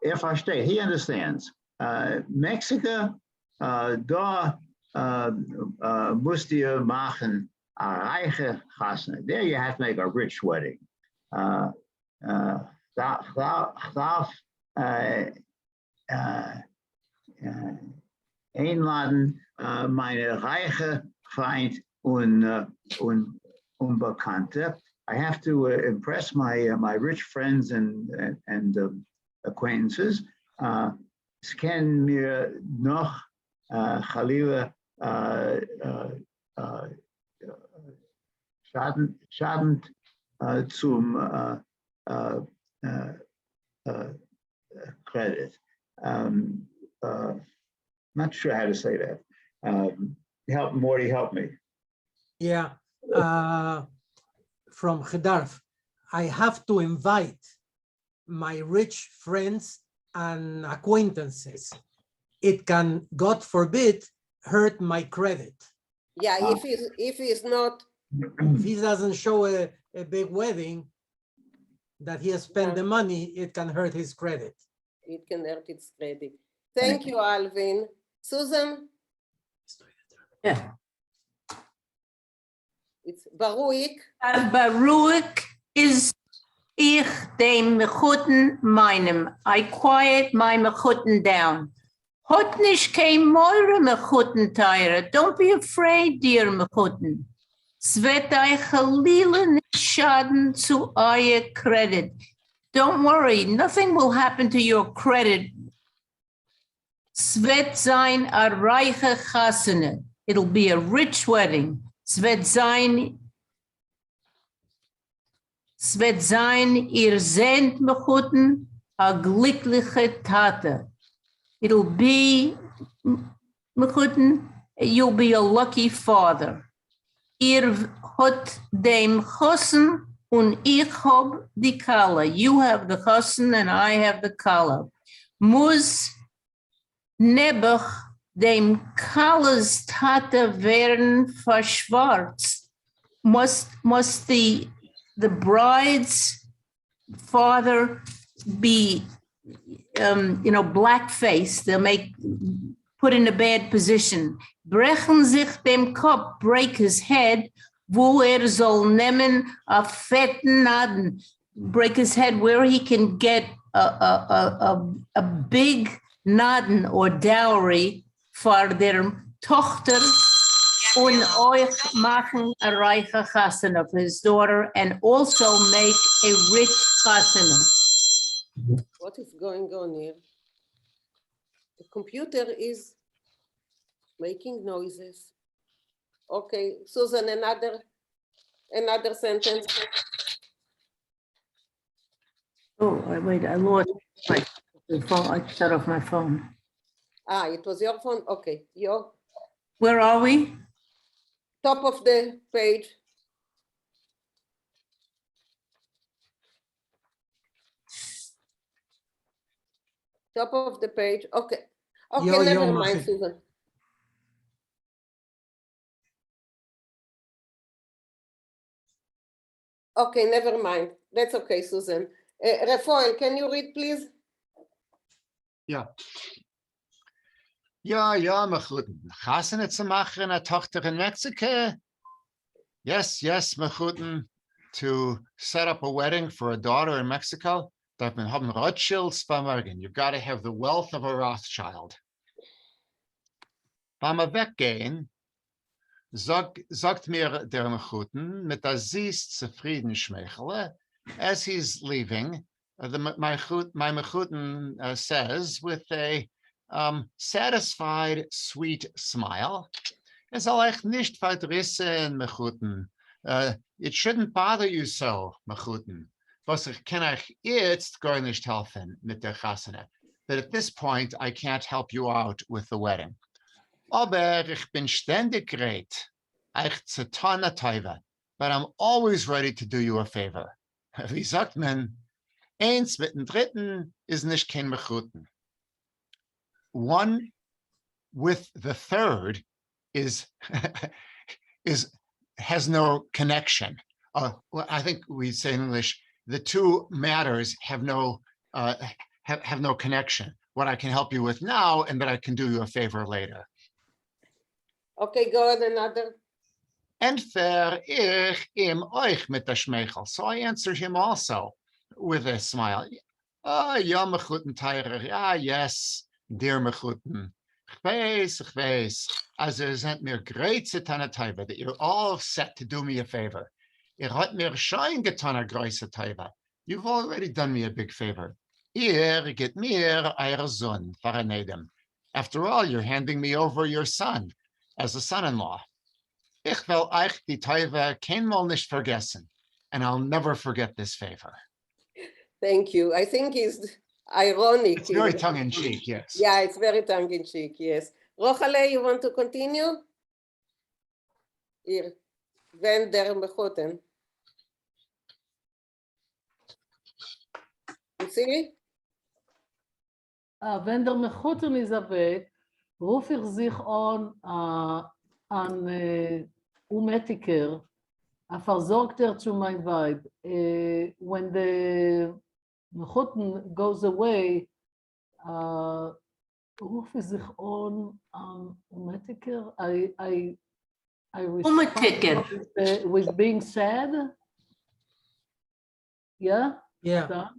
if I stay, he understands. Mexico, da musst ihr machen a reiche Chasne. There you have to make a rich wedding. Einladen meine reiche Feind und Unbekannte. I have to impress my rich friends and acquaintances. Es kann mir noch Chalila schadend zum credit. Not sure how to say that. Help Morty, help me. Yeah, from Gedarf, I have to invite my rich friends and acquaintances. It can, God forbid, hurt my credit. Yeah, if he's not. If he doesn't show a big wedding that he has spent the money, it can hurt his credit. It can hurt its credit. Thank you, Alvin. Susan? Yeah. It's Baruch. Baruch is ich dem Mechuten meinem. I quiet my Mechuten down. Hot nicht kein Meure Mechuten teire. Don't be afraid, dear Mechuten. Es wird euch Chalila nicht schaden zu euer credit. Don't worry, nothing will happen to your credit. Es wird sein a reiche Chasene. It'll be a rich wedding. Es wird sein, ihr seht Mechuten, a glückliche Tate. It'll be, Mechuten, you'll be a lucky father. Ihr hot dem Chosen und ich hab die Kala. You have the Chosen and I have the Kala. Muss nebach dem Kalas Tate werden verschwarzt. Must the bride's father be, blackface? They'll put in a bad position. Brechen sich dem Kopf, break his head, wo soll nehmen a fetten Naden. Break his head where he can get a big Naden or dowry for their Tochter und euch machen a reiche Chassan of his daughter and also make a rich Chassan. What is going on here? The computer is making noises. Okay, Susan, another sentence. Oh, wait, I lost my phone. I shut off my phone. Ah, it was your phone? Okay, Where are we? Top of the page. Top of the page. Okay. Okay, never mind, Susan. Okay, never mind. That's okay, Susan. Rafael, can you read, please? Ja. Ja, Mechuten. Chassanet zu machen, a Tochter in Mexico. Yes, Mechuten, to set up a wedding for a daughter in Mexico. That man haben Rothschilds vermögen. You've got to have the wealth of a Rothschild. Beim Weggehen, sagt mir der Mechuten mit der süß zufrieden Schmeichele, as he's leaving, my Mechuten says with a satisfied, sweet smile, es soll euch nicht verdrissen, Mechuten. It shouldn't bother you so, Mechuten. Was ich kann euch jetzt gar nicht helfen mit der Chassene. But at this point, I can't help you out with the wedding. Aber ich bin ständig bereit, euch zu tun a Teufe, but I'm always ready to do you a favor. Wie sagt man, eins mit dem Dritten ist nicht kein Mechuten. One with the third has no connection. I think we say in English, the two matters have no connection. What I can help you with now, and that I can do you a favor later. Okay, go ahead, another. Entfer ich im euch mit der Schmeichel. So I answered him also with a smile. Ja, Mechuten Teirer. Ah, yes, dear Mechuten. Ich weiß. Also sent mir great satana taiva that you're all set to do me a favor. Hat mir schon getan a große taiva. You've already done me a big favor. Get mir eure Sohn, Faranedem. After all, you're handing me over your son as a son-in-law. Ich will euch die taiva keinmal nicht vergessen, and I'll never forget this favor. Thank you. I think it's ironic. It's very tongue-in-cheek, yes. Yeah, it's very tongue-in-cheek, yes. Rochale, you want to continue? Hier, Wender Mechoten. You see? Wenn der Mechoten ist weg, ruf ich sich an Umetiker, a Versorgter zu mein Weib. When the Mechoten goes away, ruf ich sich an Umetiker. I respond with being sad. Yeah? Yeah.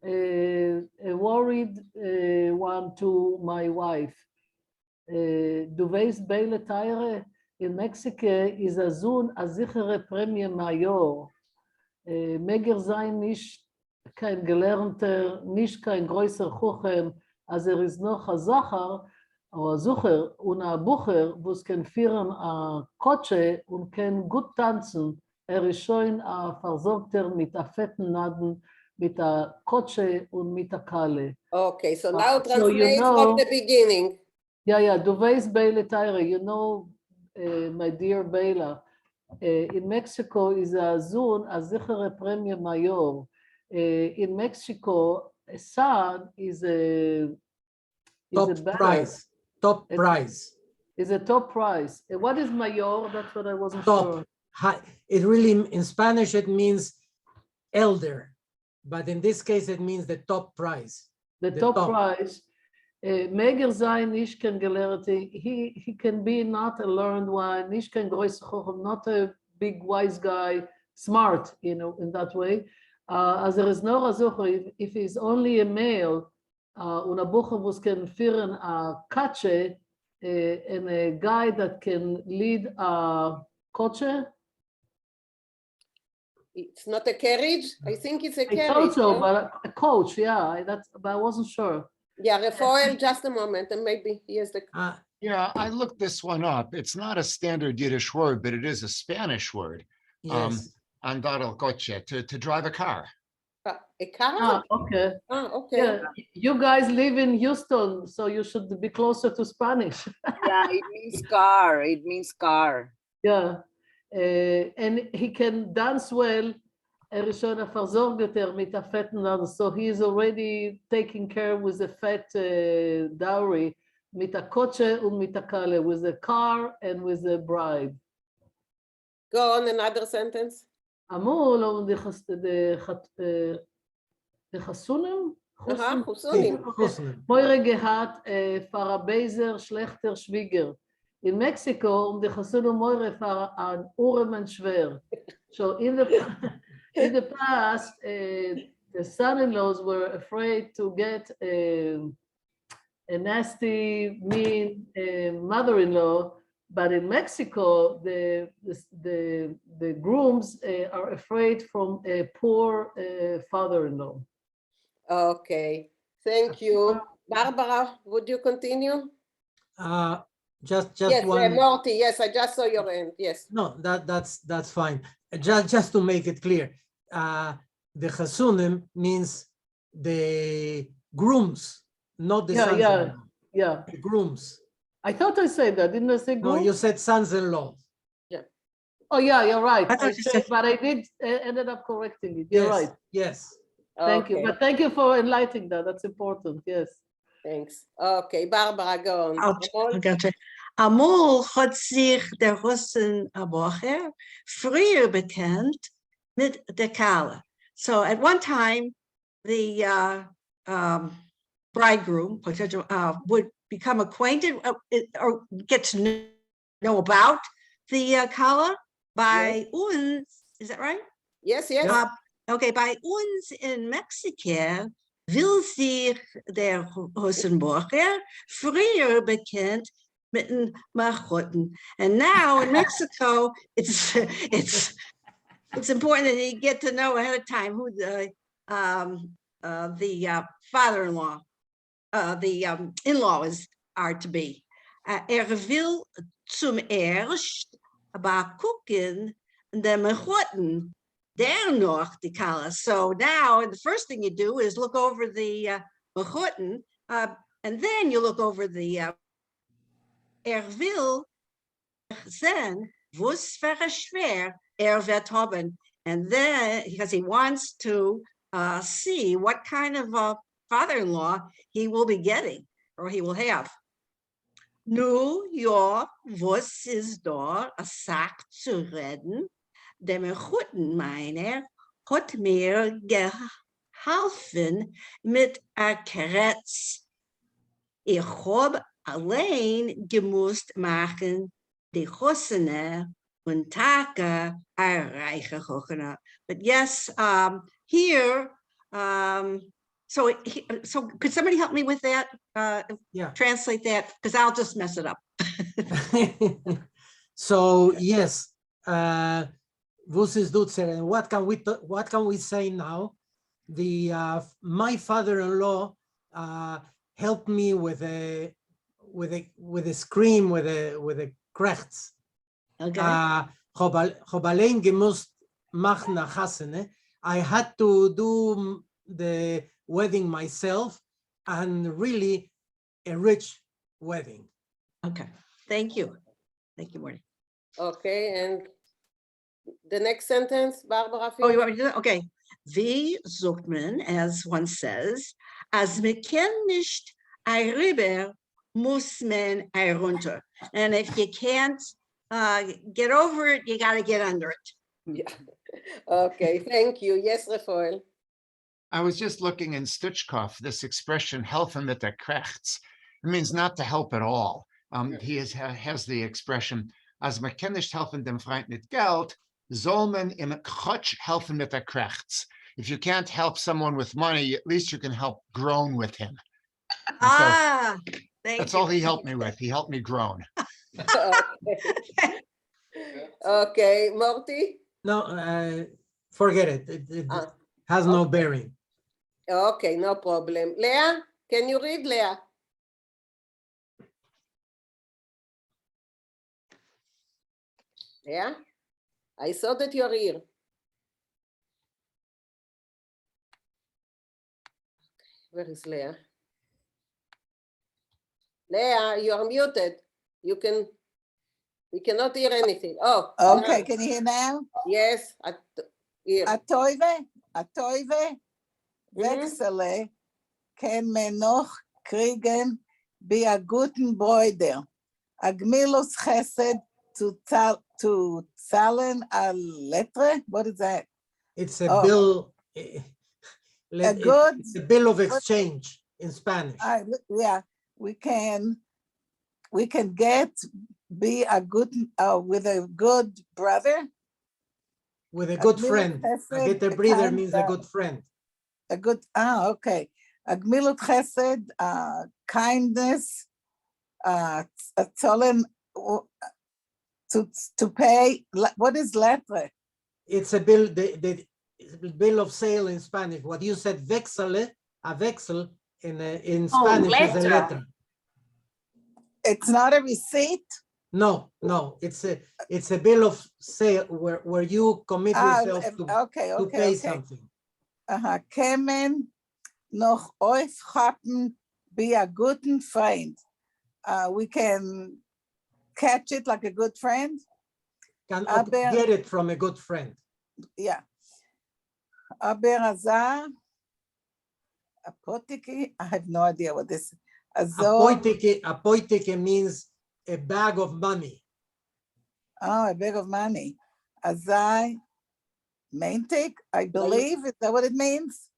A worried one to my wife. Du weißt, Beile Teire in Mexico ist a Sohn a sichere Prämie Major. Meger sein nicht kein Gelernter, nicht kein größer Kuchen, als ist noch a Sacher, oder Sucher und a Bucher, wo es kann führen a Kotsche und kann gut tanzen. Ist schon a Versorgter mit a fetten Naden, mit a Kotsche und mit a Kale. Okay, so now translate so you know, from the beginning. Yeah, du weißt, Beile Teire, you know, my dear Beila, in Mexico is a Sohn a sichere Prämie Major. In Mexico, a son is a prize. Top prize. Is a top prize. What is Major? That's what I wasn't Top. sure. High. It really, in Spanish, it means elder. But in this case, it means the top prize. The top prize. Meger sein, nicht kein Gelehrter. He can be not a learned one, nicht kein größer Chochem, not a big wise guy, smart, you know, in that way. As there is no Razucher, if he's only a male, und a Bucher, was can führen a Katsche, and a guy that can lead a Kotsche. It's not a carriage? I think it's a carriage. I thought so, no? but a coach, yeah, but I wasn't sure. Yeah, Rafael, just a moment, and maybe he has the... Yeah, I looked this one up. It's not a standard Yiddish word, but it is a Spanish word. Yes. Andar el coche, to drive a car. A car? Okay. Okay. Yeah, you guys live in Houston, so you should be closer to Spanish. Yeah, it means car. It means car. Yeah, and he can dance well. Is schon a Versorgeter mit a fetten Naden, so he is already taking care with a fat dowry, mit a Kotsche und mit a Kale, with a car and with a bride. Go on, another sentence. אמרו לו, חסונים? חסונים. Moire gehat Farabezer Schlechter Schwieger. In Mexico, the Chasunu Moire for an Urem and Schwer. So in the past, the son-in-laws were afraid to get a nasty, mean mother-in-law, but in Mexico, the grooms are afraid from a poor father-in-law. Okay, thank you. Barbara, would you continue? Just yes, one. Morty, yes, I just saw your hand, yes. No, that's fine. Just to make it clear, the chasunim means the grooms, not the sons. Yeah. The grooms. I thought I said that, didn't I say grooms? No, you said sons-in-law. Yeah. Oh yeah, you're right. But I did ended up correcting it. You're right. Yes. Thank you. But thank you for enlightening that. That's important. Yes. Thanks. Okay, Barbara, go on. Amol hat sich der Russen Abocher früher bekannt mit der Kale. So at one time, the bridegroom would become acquainted or get to know about the Kala by uns. Is that right? Yes, yes. Okay, by uns in Mexico, will sich der Hossenbacher früher bekannt mit den Machotten. And now in Mexico, it's important that you get to know ahead of time who the father-in-law, the in-laws are to be. Will zum erst gucken the Machotten, der noch die Kala. So now the first thing you do is look over the Machotten, and then you look over the will then was schwer wird haben. And then because he wants to see what kind of a father-in-law he will be getting or he will have. Nu, ja, was ist da a Sache zu reden? Der Mechotten meiner hat mir geholfen mit a Kretz. Ich hab allein gemusst machen die Chossene und Taka a reiche Chochene. But yes, here, so could somebody help me with that? Yeah. Translate that, because I'll just mess it up. So yes, this is Dutzer, and what can we say now? The my father-in-law helped me with a scream with a krechts. Okay. Hab allein gemusst machen a Chasene. I had to do the wedding myself, and really a rich wedding. Okay, thank you. Thank you, Morty. Okay, and the next sentence, Barbara. Oh, you want me to do that? Okay. Wie sucht man, as one says, as me ken nicht rüber, muss man runter. And if you can't get over it, you got to get under it. Yeah. Okay, thank you. Yes, Rafael. I was just looking in Stutchkov, this expression, helfen mit der Krechts. It means not to help at all. He has the expression, as man kann nicht helfen dem Freund mit Geld, soll man im Chotsch helfen mit der Krechts. If you can't help someone with money, at least you can help groan with him. Thank That's you. all he helped me with. He helped me groan. Okay, Morty? No, forget it. It has no bearing. Okay, no problem. Leah, can you read, Leah? Leah? I saw that you're here. Where is Leah? Leah, you are muted. We cannot hear anything. Oh. Okay, now. can you hear now? Yes. Here. Atoive, Wechsele kann man noch kriegen bei a guten Bräuder. A Gmilus Chesed zu zahlen a Lettre? What is that? It's a bill. It's a bill of exchange in Spanish. Yeah, we can get be a good with a good brother. With a good friend. A good brother means a good friend. A good, okay. A gmilut chesed, kindness, to pay. What is letre? It's a bill, the bill of sale in Spanish. What you said, vexele, a vexel in Spanish is a letter. It's not a receipt? No, it's a bill of sale where you commit yourself to pay something. Kämen noch aufhaben be a guten friend. We can catch it like a good friend. Can get it from a good friend. Yeah. Aber azar, apotiki, I have no idea what this is. Apoitike means a bag of money. Oh, a bag of money. Azai, maintik, I believe. Is that what it means?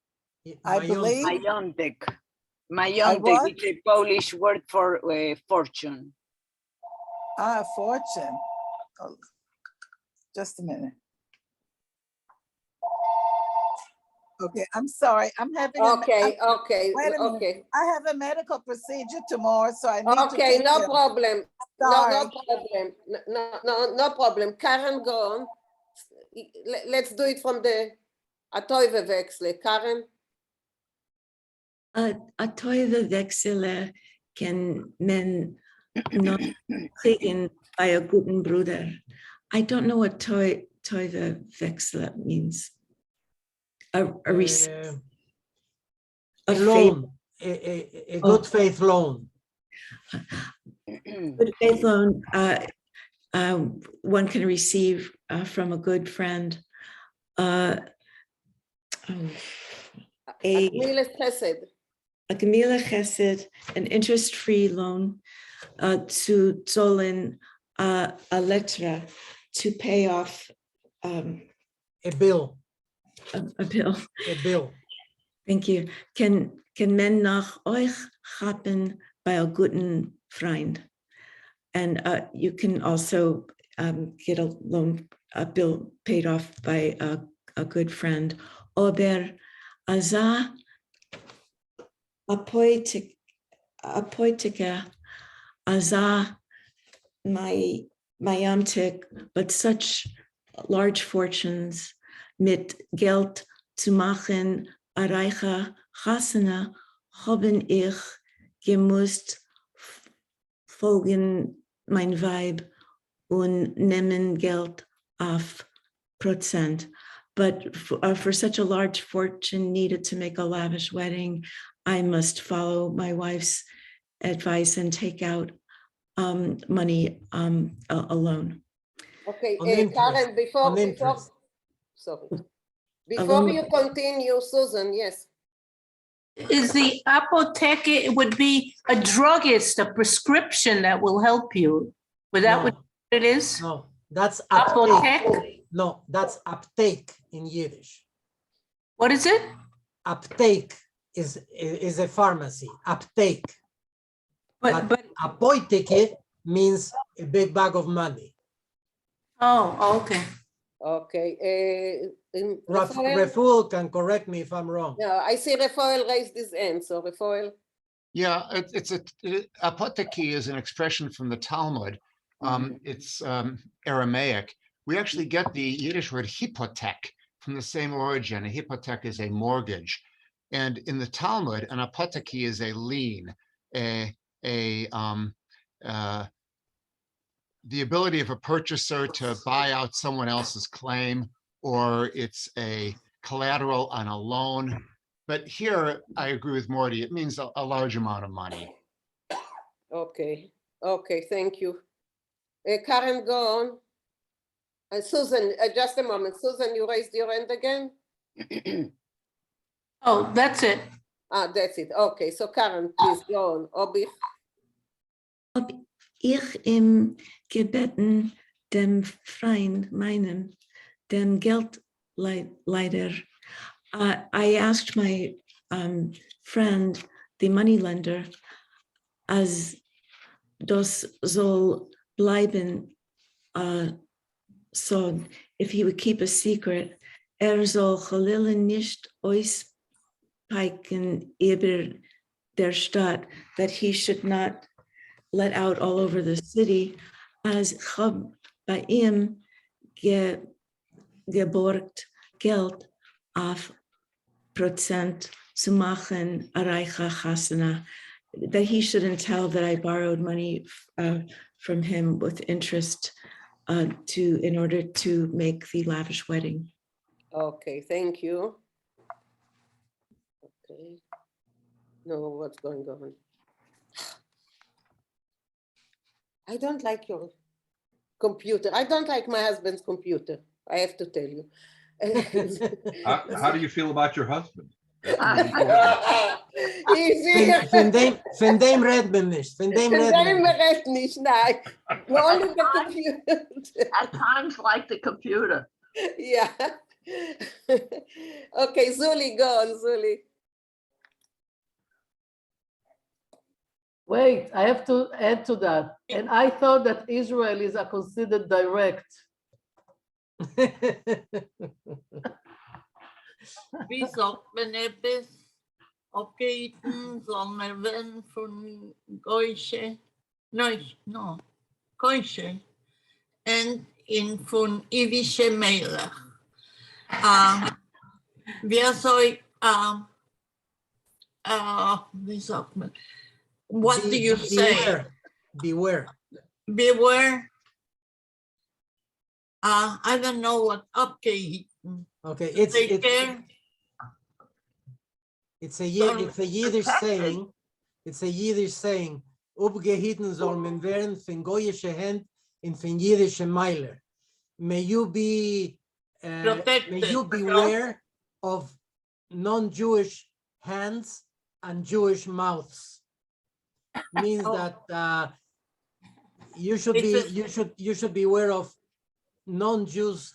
I believe. Majątek. Majątek is a Polish word for fortune. Fortune. Oh, just a minute. Okay, I'm sorry. I'm having Okay, wait a minute. okay. I have a medical procedure tomorrow, so I need to Okay, take no care. problem. No Sorry. problem. No problem. Karen, go on. Let's do it from the Atoive Wechsle. Karen? A Teuve Wechsele can men not kriegen by a guten Bruder. I don't know what Teuve Wechsele means. A loan, a good faith loan. Good faith loan one can receive from a good friend. A Gemilah Chesed, an interest-free loan to zollen a letra, to pay off a bill. A bill. A bill. Thank you. Can men nach euch haben by a guten Freund? And you can also get a loan, a bill paid off by a good friend. Oder aza apoetica aza my amtik, but such large fortunes mit Geld zu machen, reiche Hasana, haben ich gemusst folgen mein Weib und nehmen Geld auf Prozent. But for such a large fortune needed to make a lavish wedding, I must follow my wife's advice and take out money alone. Okay, Karen, before you continue, Susan, yes. Is the apotheke, it would be a druggist, a prescription that will help you. Would that what it is? No, that's Apotheke? aptake. No, that's aptake in Yiddish. What is it? Aptake is a pharmacy. Aptake. But apotheke means a big bag of money. Oh, okay. Okay. Refuel can correct me if I'm wrong. No, I see Refuel raised his hand, so Refuel. Yeah, apotheke is an expression from the Talmud. It's Aramaic. We actually get the Yiddish word hypothek from the same origin. A hypothek is a mortgage. And in the Talmud, an apotheke is a lien, the ability of a purchaser to buy out someone else's claim, or it's a collateral on a loan. But here, I agree with Morty, it means a large amount of money. Okay, thank you. Karen, go on. Susan, just a moment. Susan, you raised your hand again? Oh, that's it. That's it. Okay, so Karen, please go on. Ob ich im gebeten dem Freund meinem, dem Geldleider, I asked my friend, the moneylender, as das soll bleiben, so if he would keep a secret, soll Chalila nicht auspeiken über der Stadt, that he should not let out all over the city, as hab bei ihm geborgt Geld auf Prozent zu machen, reiche Hasana, that he shouldn't tell that I borrowed money from him with interest in order to make the lavish wedding. Okay, thank you. Okay. No, what's going on? I don't like your computer. I don't like my husband's computer. I have to tell you. How do you feel about your husband? Von dem redt man nicht. Von dem redt nicht, nein. Only the computer. At times like the computer. Yeah. Okay, Zuli, go on, Zuli. Wait, I have to add to that. And I thought that Israelis are considered direct. Wie sagt man etwas? Abgehalten soll man werden von Geusche, nein, no, Geusche, und in von Iwische Melech. Wer soll, wie sagt man? What do you say? Beware. Beware. I don't know what abgehalten. Okay, Take care. It's a Yiddish saying. It's a Yiddish saying. Upgehitten soll man werden von goyische Hand in von jüdische Meiler. May you beware of non-Jewish hands and Jewish mouths. Means that you should be aware of non-Jews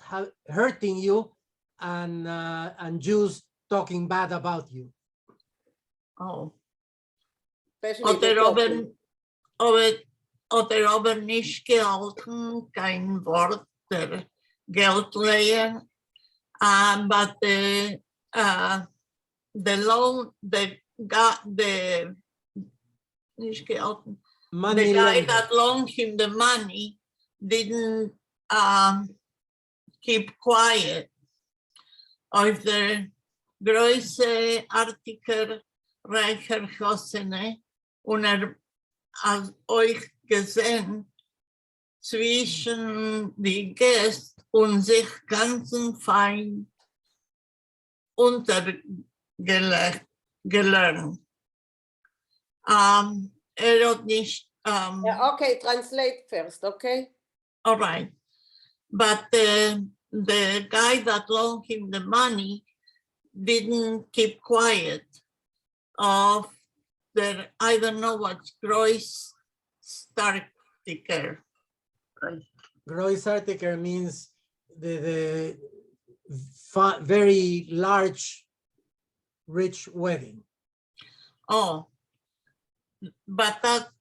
hurting you and Jews talking bad about you. Oh. Oder aber nicht gehalten, kein Wort der Geldleihe, but the loan, the nicht gehalten, the guy that loaned him the money didn't keep quiet. Auf der große Artikel reicher Gossene und als euch gesehen zwischen die Gäste und sich ganzen fein untergelernt. Hat nicht. Okay, translate first, okay? All right. But the guy that loaned him the money didn't keep quiet of the, I don't know what's Gross Startiker. Gross Artiker means the very large, rich wedding. Oh, but that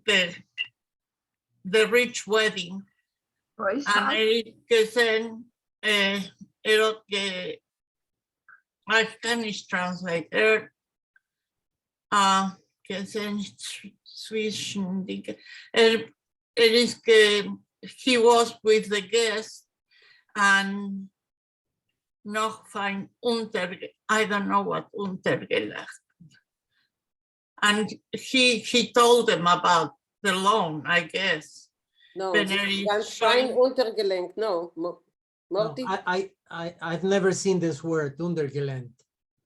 the rich wedding. And gesehen, que I can't translate. Gesehen zwischen die. It is he was with the guest and noch fein I don't know what untergelegt. And he told them about the loan, I guess. No, ganz fein untergelenkt. No, Morty? No, I've never seen this word, untergelenkt.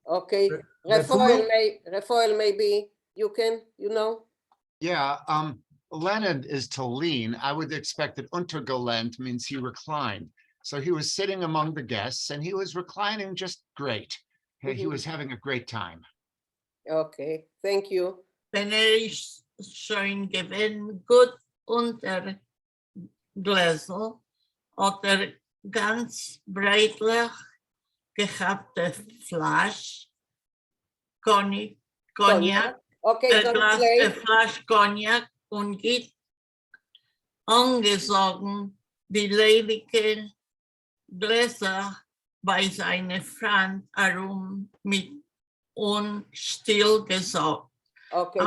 Okay, Rafael, maybe you can, you know? Yeah, Leonard is to lean. I would expect that untergelehnt means he reclined. So he was sitting among the guests and he was reclining just great. He was having a great time. Okay, thank you. Wenn ist schon gewinn gut unter Gläsel oder ganz breitlich gehabte Flasch Cognac, okay, Flasch Cognac und geht angesogen die ledige Gläser bei seiner Freund herum mit unstill gesagt. Okay,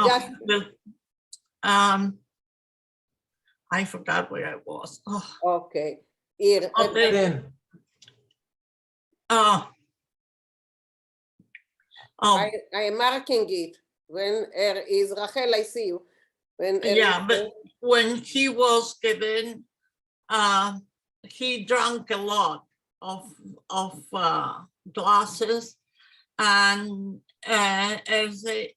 I forgot where I was. Oh. Okay. Here. I am marking it. When is Rachel, I see you. But when he was given, he drank a lot of glasses, and as a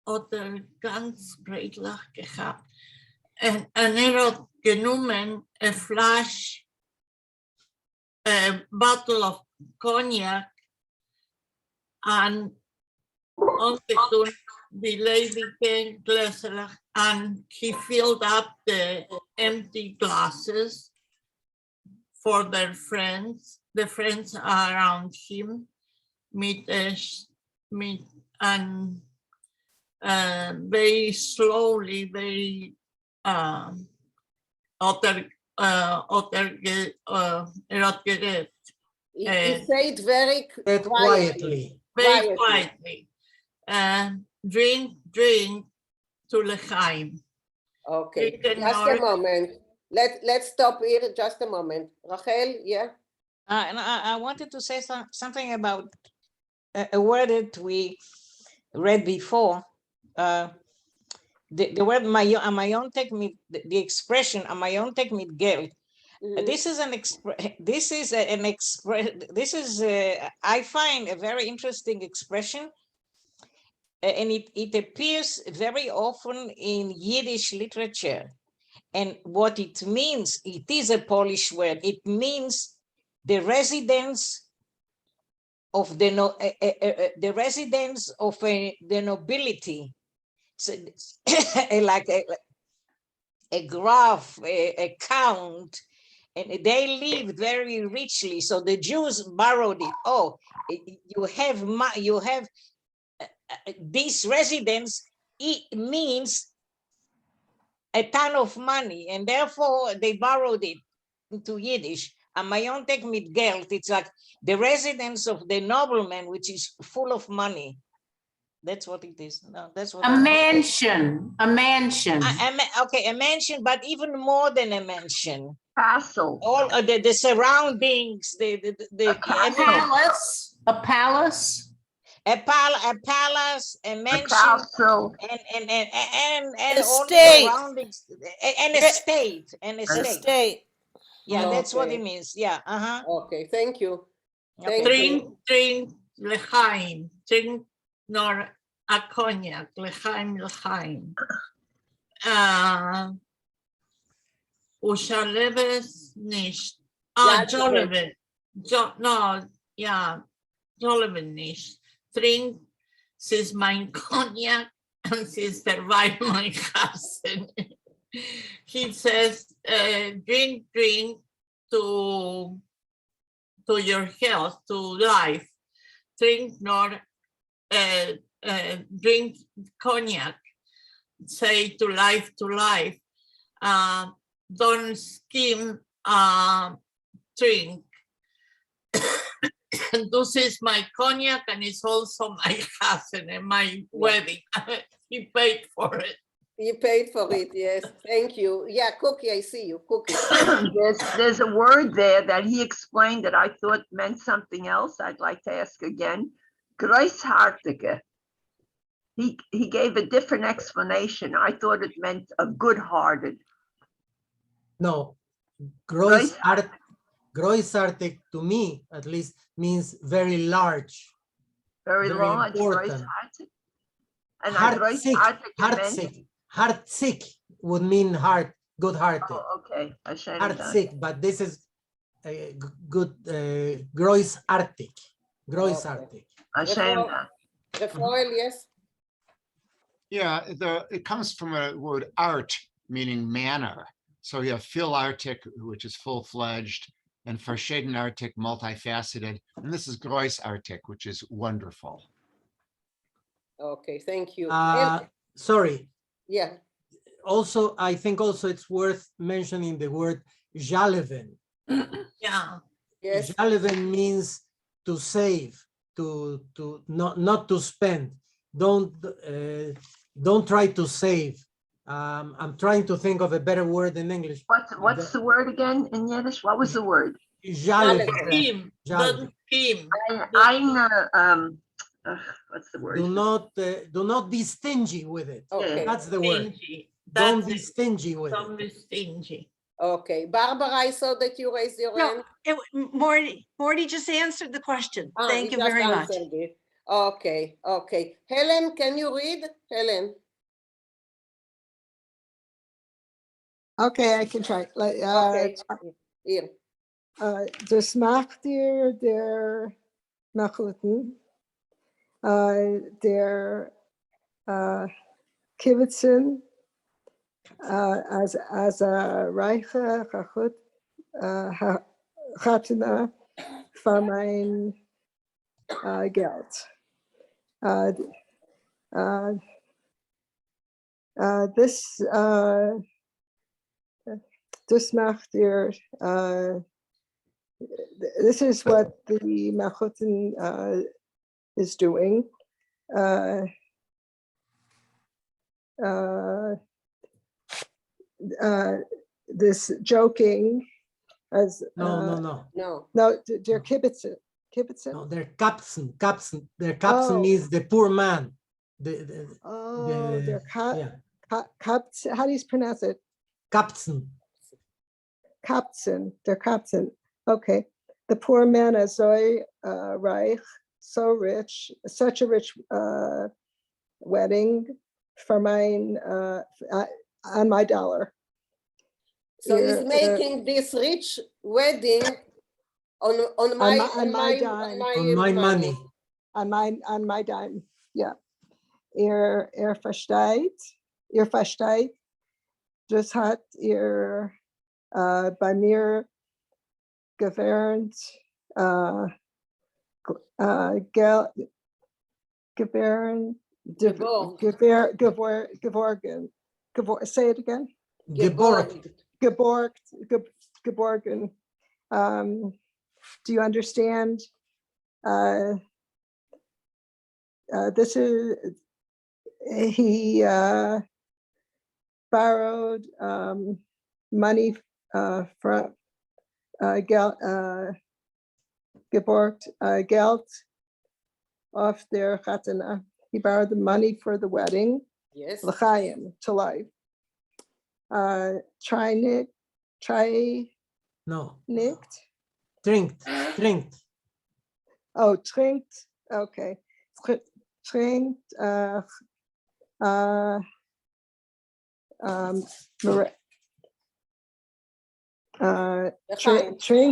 oder ganz breitlich gehabt. En had genommen a flash, a bottle of cognac, and ongetun die ledige gläser, and he filled up the empty glasses for their friends, the friends around him, and very slowly, very other He said very quietly. Very quietly. Drink to l'chaim. Okay, just a moment. Let's stop here just a moment. Rachel, yeah? And I wanted to say something about a word that we read before. The word mayontek mit, the expression mayontek mit Geld. This is I find a very interesting expression, and it appears very often in Yiddish literature. And what it means, it is a Polish word. It means the residence of the the nobility. So, like a graph, a count, and they lived very richly. So the Jews borrowed it. Oh, you have this residence. It means a ton of money, and therefore they borrowed it into Yiddish. Amayontek mit Geld. It's like the residence of the nobleman, which is full of money. That's what it is. No, that's what a mansion. A mansion. Okay, a mansion, but even more than a mansion. Castle. All the surroundings, the palace. A palace. A palace, a mansion, castle, and all the estate. surroundings, an estate, an estate. Estate. Yeah, that's what Okay. it means. Yeah. Okay, thank you. Okay. Drink l'chaim. Drink nor a cognac. L'chaim. Ushalebes nicht. Jolliven. Jolliven nicht. Trink, sie ist mein Cognac and sie ist derweil mein Chasen. He says, drink to your health, to life. Drink nor drink cognac. Say to life, don't skim drink. This is my cognac and it's also my cousin and my wedding. He paid for it. You paid for it, yes. Thank you. Yeah, Cookie, I see you. Cookie. There's a word there that he explained that I thought meant something else. I'd like to ask again. Großartige. He gave a different explanation. I thought it meant a good-hearted. No, großartig to me, at least, means very large. Very large, important. And heartsick would mean heart, good-hearted. Oh, okay. Heartsick, but this is a good großartig. Großartig. Yes. Yeah, it comes from a word art, meaning manner. So you have Vielartig, which is full-fledged, and Verschiedenartig, multifaceted, and this is Großartig, which is wonderful. Okay, thank you. Sorry. Yeah. Also, I think also it's worth mentioning the word Jaleven. Yeah. Yes. Jaleven means to save, to not to spend. Don't try to save. I'm trying to think of a better word in English. What's the word again in Yiddish? What was the word? Jaleven. What's the word? Do not be stingy with it. Okay. That's the word. Stingy. Don't be stingy with Don't it. be stingy. Okay, Barbara, I saw that you raised your hand. Morty just answered the question. Thank you just very much. answered it. Okay, okay. Helen, can you read? Helen. Okay, I can try. Okay, here. Dus macht ihr der Nachuten, der Kibitzen, as a reiche Chachut, Chatina, von mein Geld. das macht ihr, this is what the Malchutin is doing. This joking as No. no, they're kibitzin. No, they're kapsen. Their kapsen means the poor man. They're yeah. how do you pronounce it? Kapsen. Kapsen. They're kapsen. Okay. The poor man Azoi Reich, so rich, such a rich wedding for mine on my dollar. So he's making this rich wedding on my dime. money. On my dime. Yeah. Versteht. Das hat bei mir gewährend geborgen. Say it again. Geborgen. Do you understand? This is, he borrowed money from geborgt Geld off their chatana. He borrowed the money for the wedding. Yes. L'chaim, to life. No. Nicht. Trinkt. Oh, trinkt. Okay. Trinkt.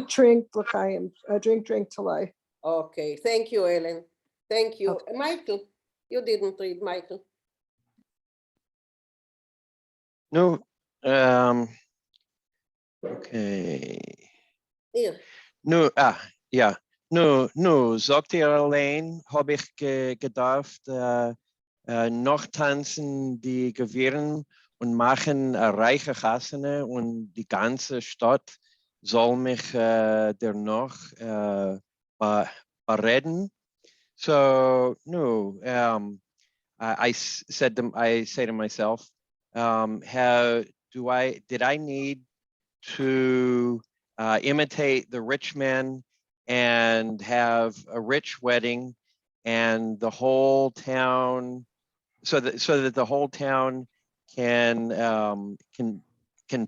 Drink l'chaim. Drink to life. Okay, thank you, Ellen. Thank you. Okay. Michael, you didn't read, Michael. No. Okay. Hier. Nu, ja. Nu, sagt ihr allein, habe ich gedacht, noch tanzen die Gewirren und machen reiche Gassene und die ganze Stadt soll mich dennoch bereden. So, no, I say to myself, did I need to imitate the rich man and have a rich wedding and the whole town, so that the whole town can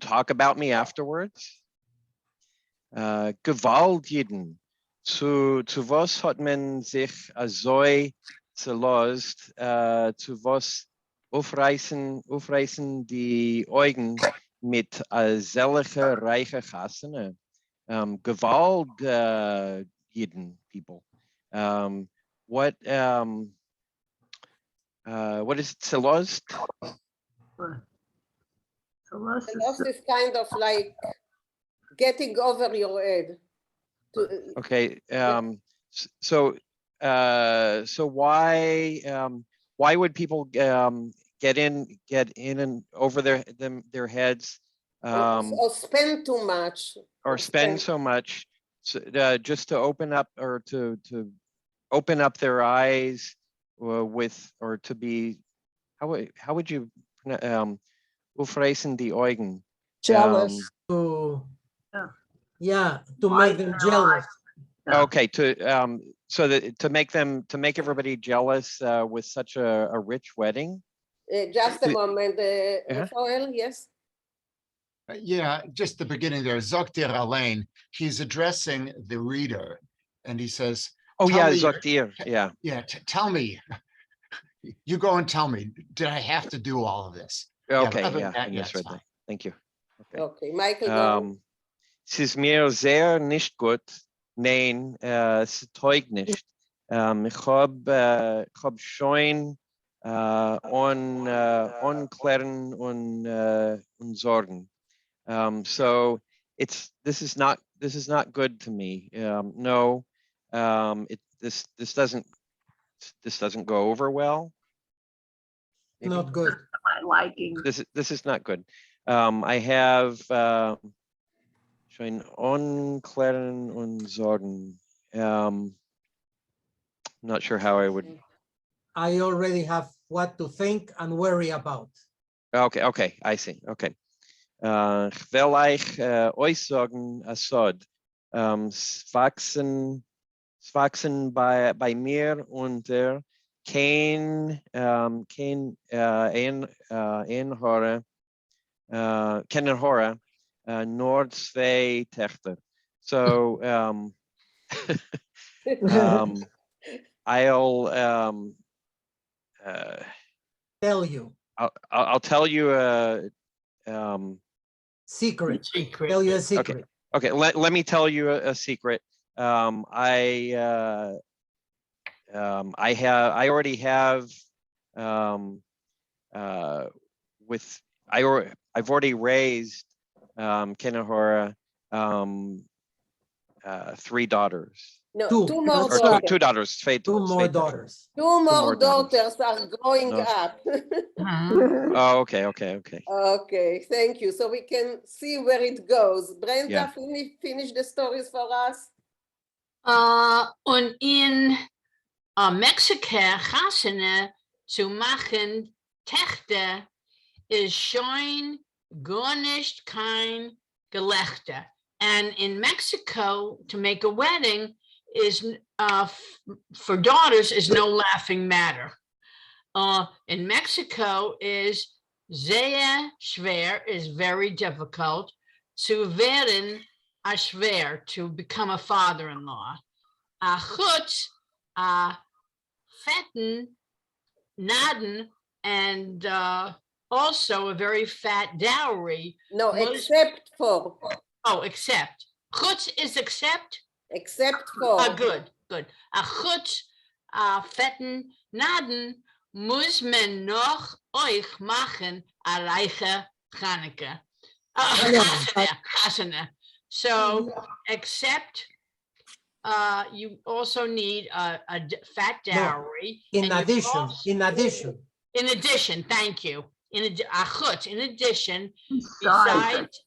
talk about me afterwards? Gewalt jeden. Zu was hat man sich so zerlost, zu was aufreißen die Augen mit solche reiche Gassene. Gewalt jeden people. What is zerlost? Zerlost is kind of like getting over your head. Okay. So why would people get in and over their heads? Or spend too much. Or spend so much, just to open up, or to open up their eyes or to be, how would you aufreißen die Augen? Jealous. To make them jealous. Okay, to make everybody jealous with such a rich wedding. Just a moment, Rafael, yes. Yeah, just the beginning there. Zoktir Alain, he's addressing the reader, and he says, "Oh yeah, me Zoktir, yeah, yeah. Tell me, you go and tell me. Did I have to do all of this?" Okay, yeah, I misread that. Thank you. Okay, Michael. Es ist mir sehr nicht gut. Nein, es teugt nicht. Ich hab schon unklären und Sorgen. So this is not good to me. No, this doesn't go over well. Not good. My liking. This is not good. I have Schön unklären und sorgen. Not sure how I would. I already have what to think and worry about. Okay, I see. Okay. Ich will euch euch sagen, Assad, es wachsen bei mir unter kein Hora, nur zwei Töchter. So I'll Tell you. I'll tell you Secret. Tell you a secret. Okay. Let me tell you a secret. I already have I've already raised Kenahora 3 daughters. No, Two. two more That's Or daughters. two daughters. Two more daughters. Two more more daughters. daughters are growing No. up. Oh, okay. Okay, thank you. So we can see where it goes. Brenda, Yeah. finish the stories for us. Und in Mexiko Chasene zu machen Töchter ist schon gar nicht kein Gelächter. And in Mexico, to make a wedding is for daughters is no laughing matter. In Mexico is sehr schwer, is very difficult. Zu werden schwer, to become a father-in-law. A chutz, fetten, naden, and also a very fat dowry. No, except for. Oh, except. Chutz is except? Except for. Good. A chutz, fetten, naden, muss man noch euch machen a reiche Chanukah. Chasene. So, except you also need a fat dowry. In addition, In addition, thank you. In addition, besides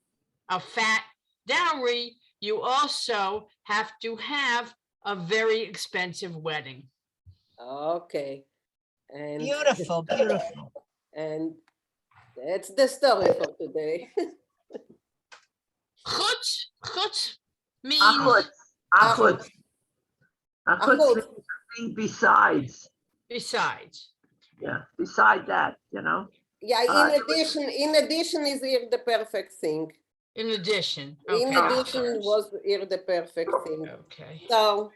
a fat dowry, you also have to have a very expensive wedding. Okay. And Beautiful. And that's the story for today. Chutz means Achut means besides. Yeah, beside that, you know. Yeah, in addition is here the perfect thing. In addition. In addition was here the perfect thing. Okay. So,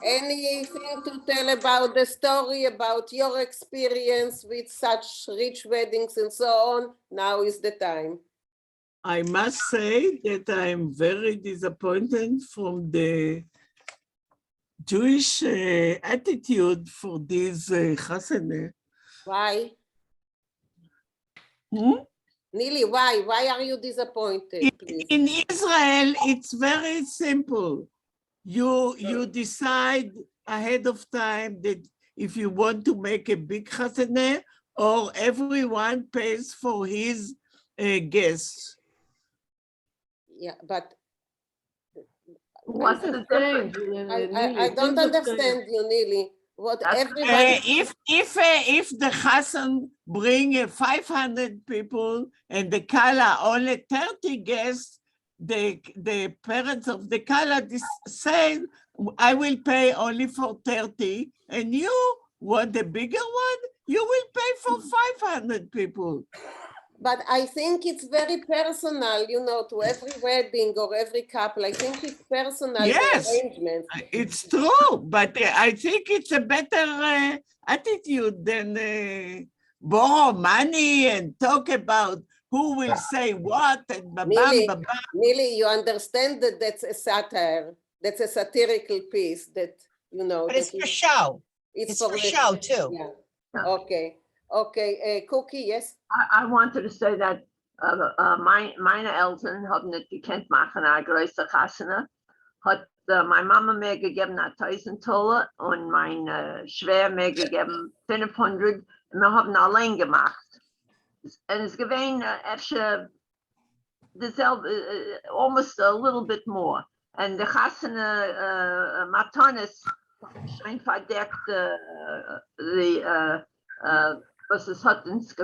anything to tell about the story, about your experience with such rich weddings and so on? Now is the time. I must say that I'm very disappointed from the Jewish attitude for this chasene. Why? Nili, why? Why are you disappointed? In Israel, it's very simple. You decide ahead of time that if you want to make a big chasene, or everyone pays for his guests. Yeah, but what's the difference? I don't understand you, Nili. What everybody. If the Chassan bring 500 people and the Kala only 30 guests, the parents of the Kala say, I will pay only for 30, and you want the bigger one, you will pay for 500 people. But I think it's very personal, you know, to every wedding or every couple. I think it's personal. Yes, arrangement. it's true, but I think it's a better attitude than borrow money and talk about who will say what and babam. Nili, you understand that that's a satire. That's a satirical piece that, you know. But it's for show. It's for show too. Yeah. Okay. Okay, Cookie, yes? I wanted to say that meine Eltern haben nicht gekannt machen, eine große Chasene. Hat meine Mama mir gegeben 1000 $1,000 und meine Schwester mir gegeben 500 und wir haben allein gemacht. Und es gewesen almost a little bit more. And the Chasana Matanis schön verdeckt was es hat uns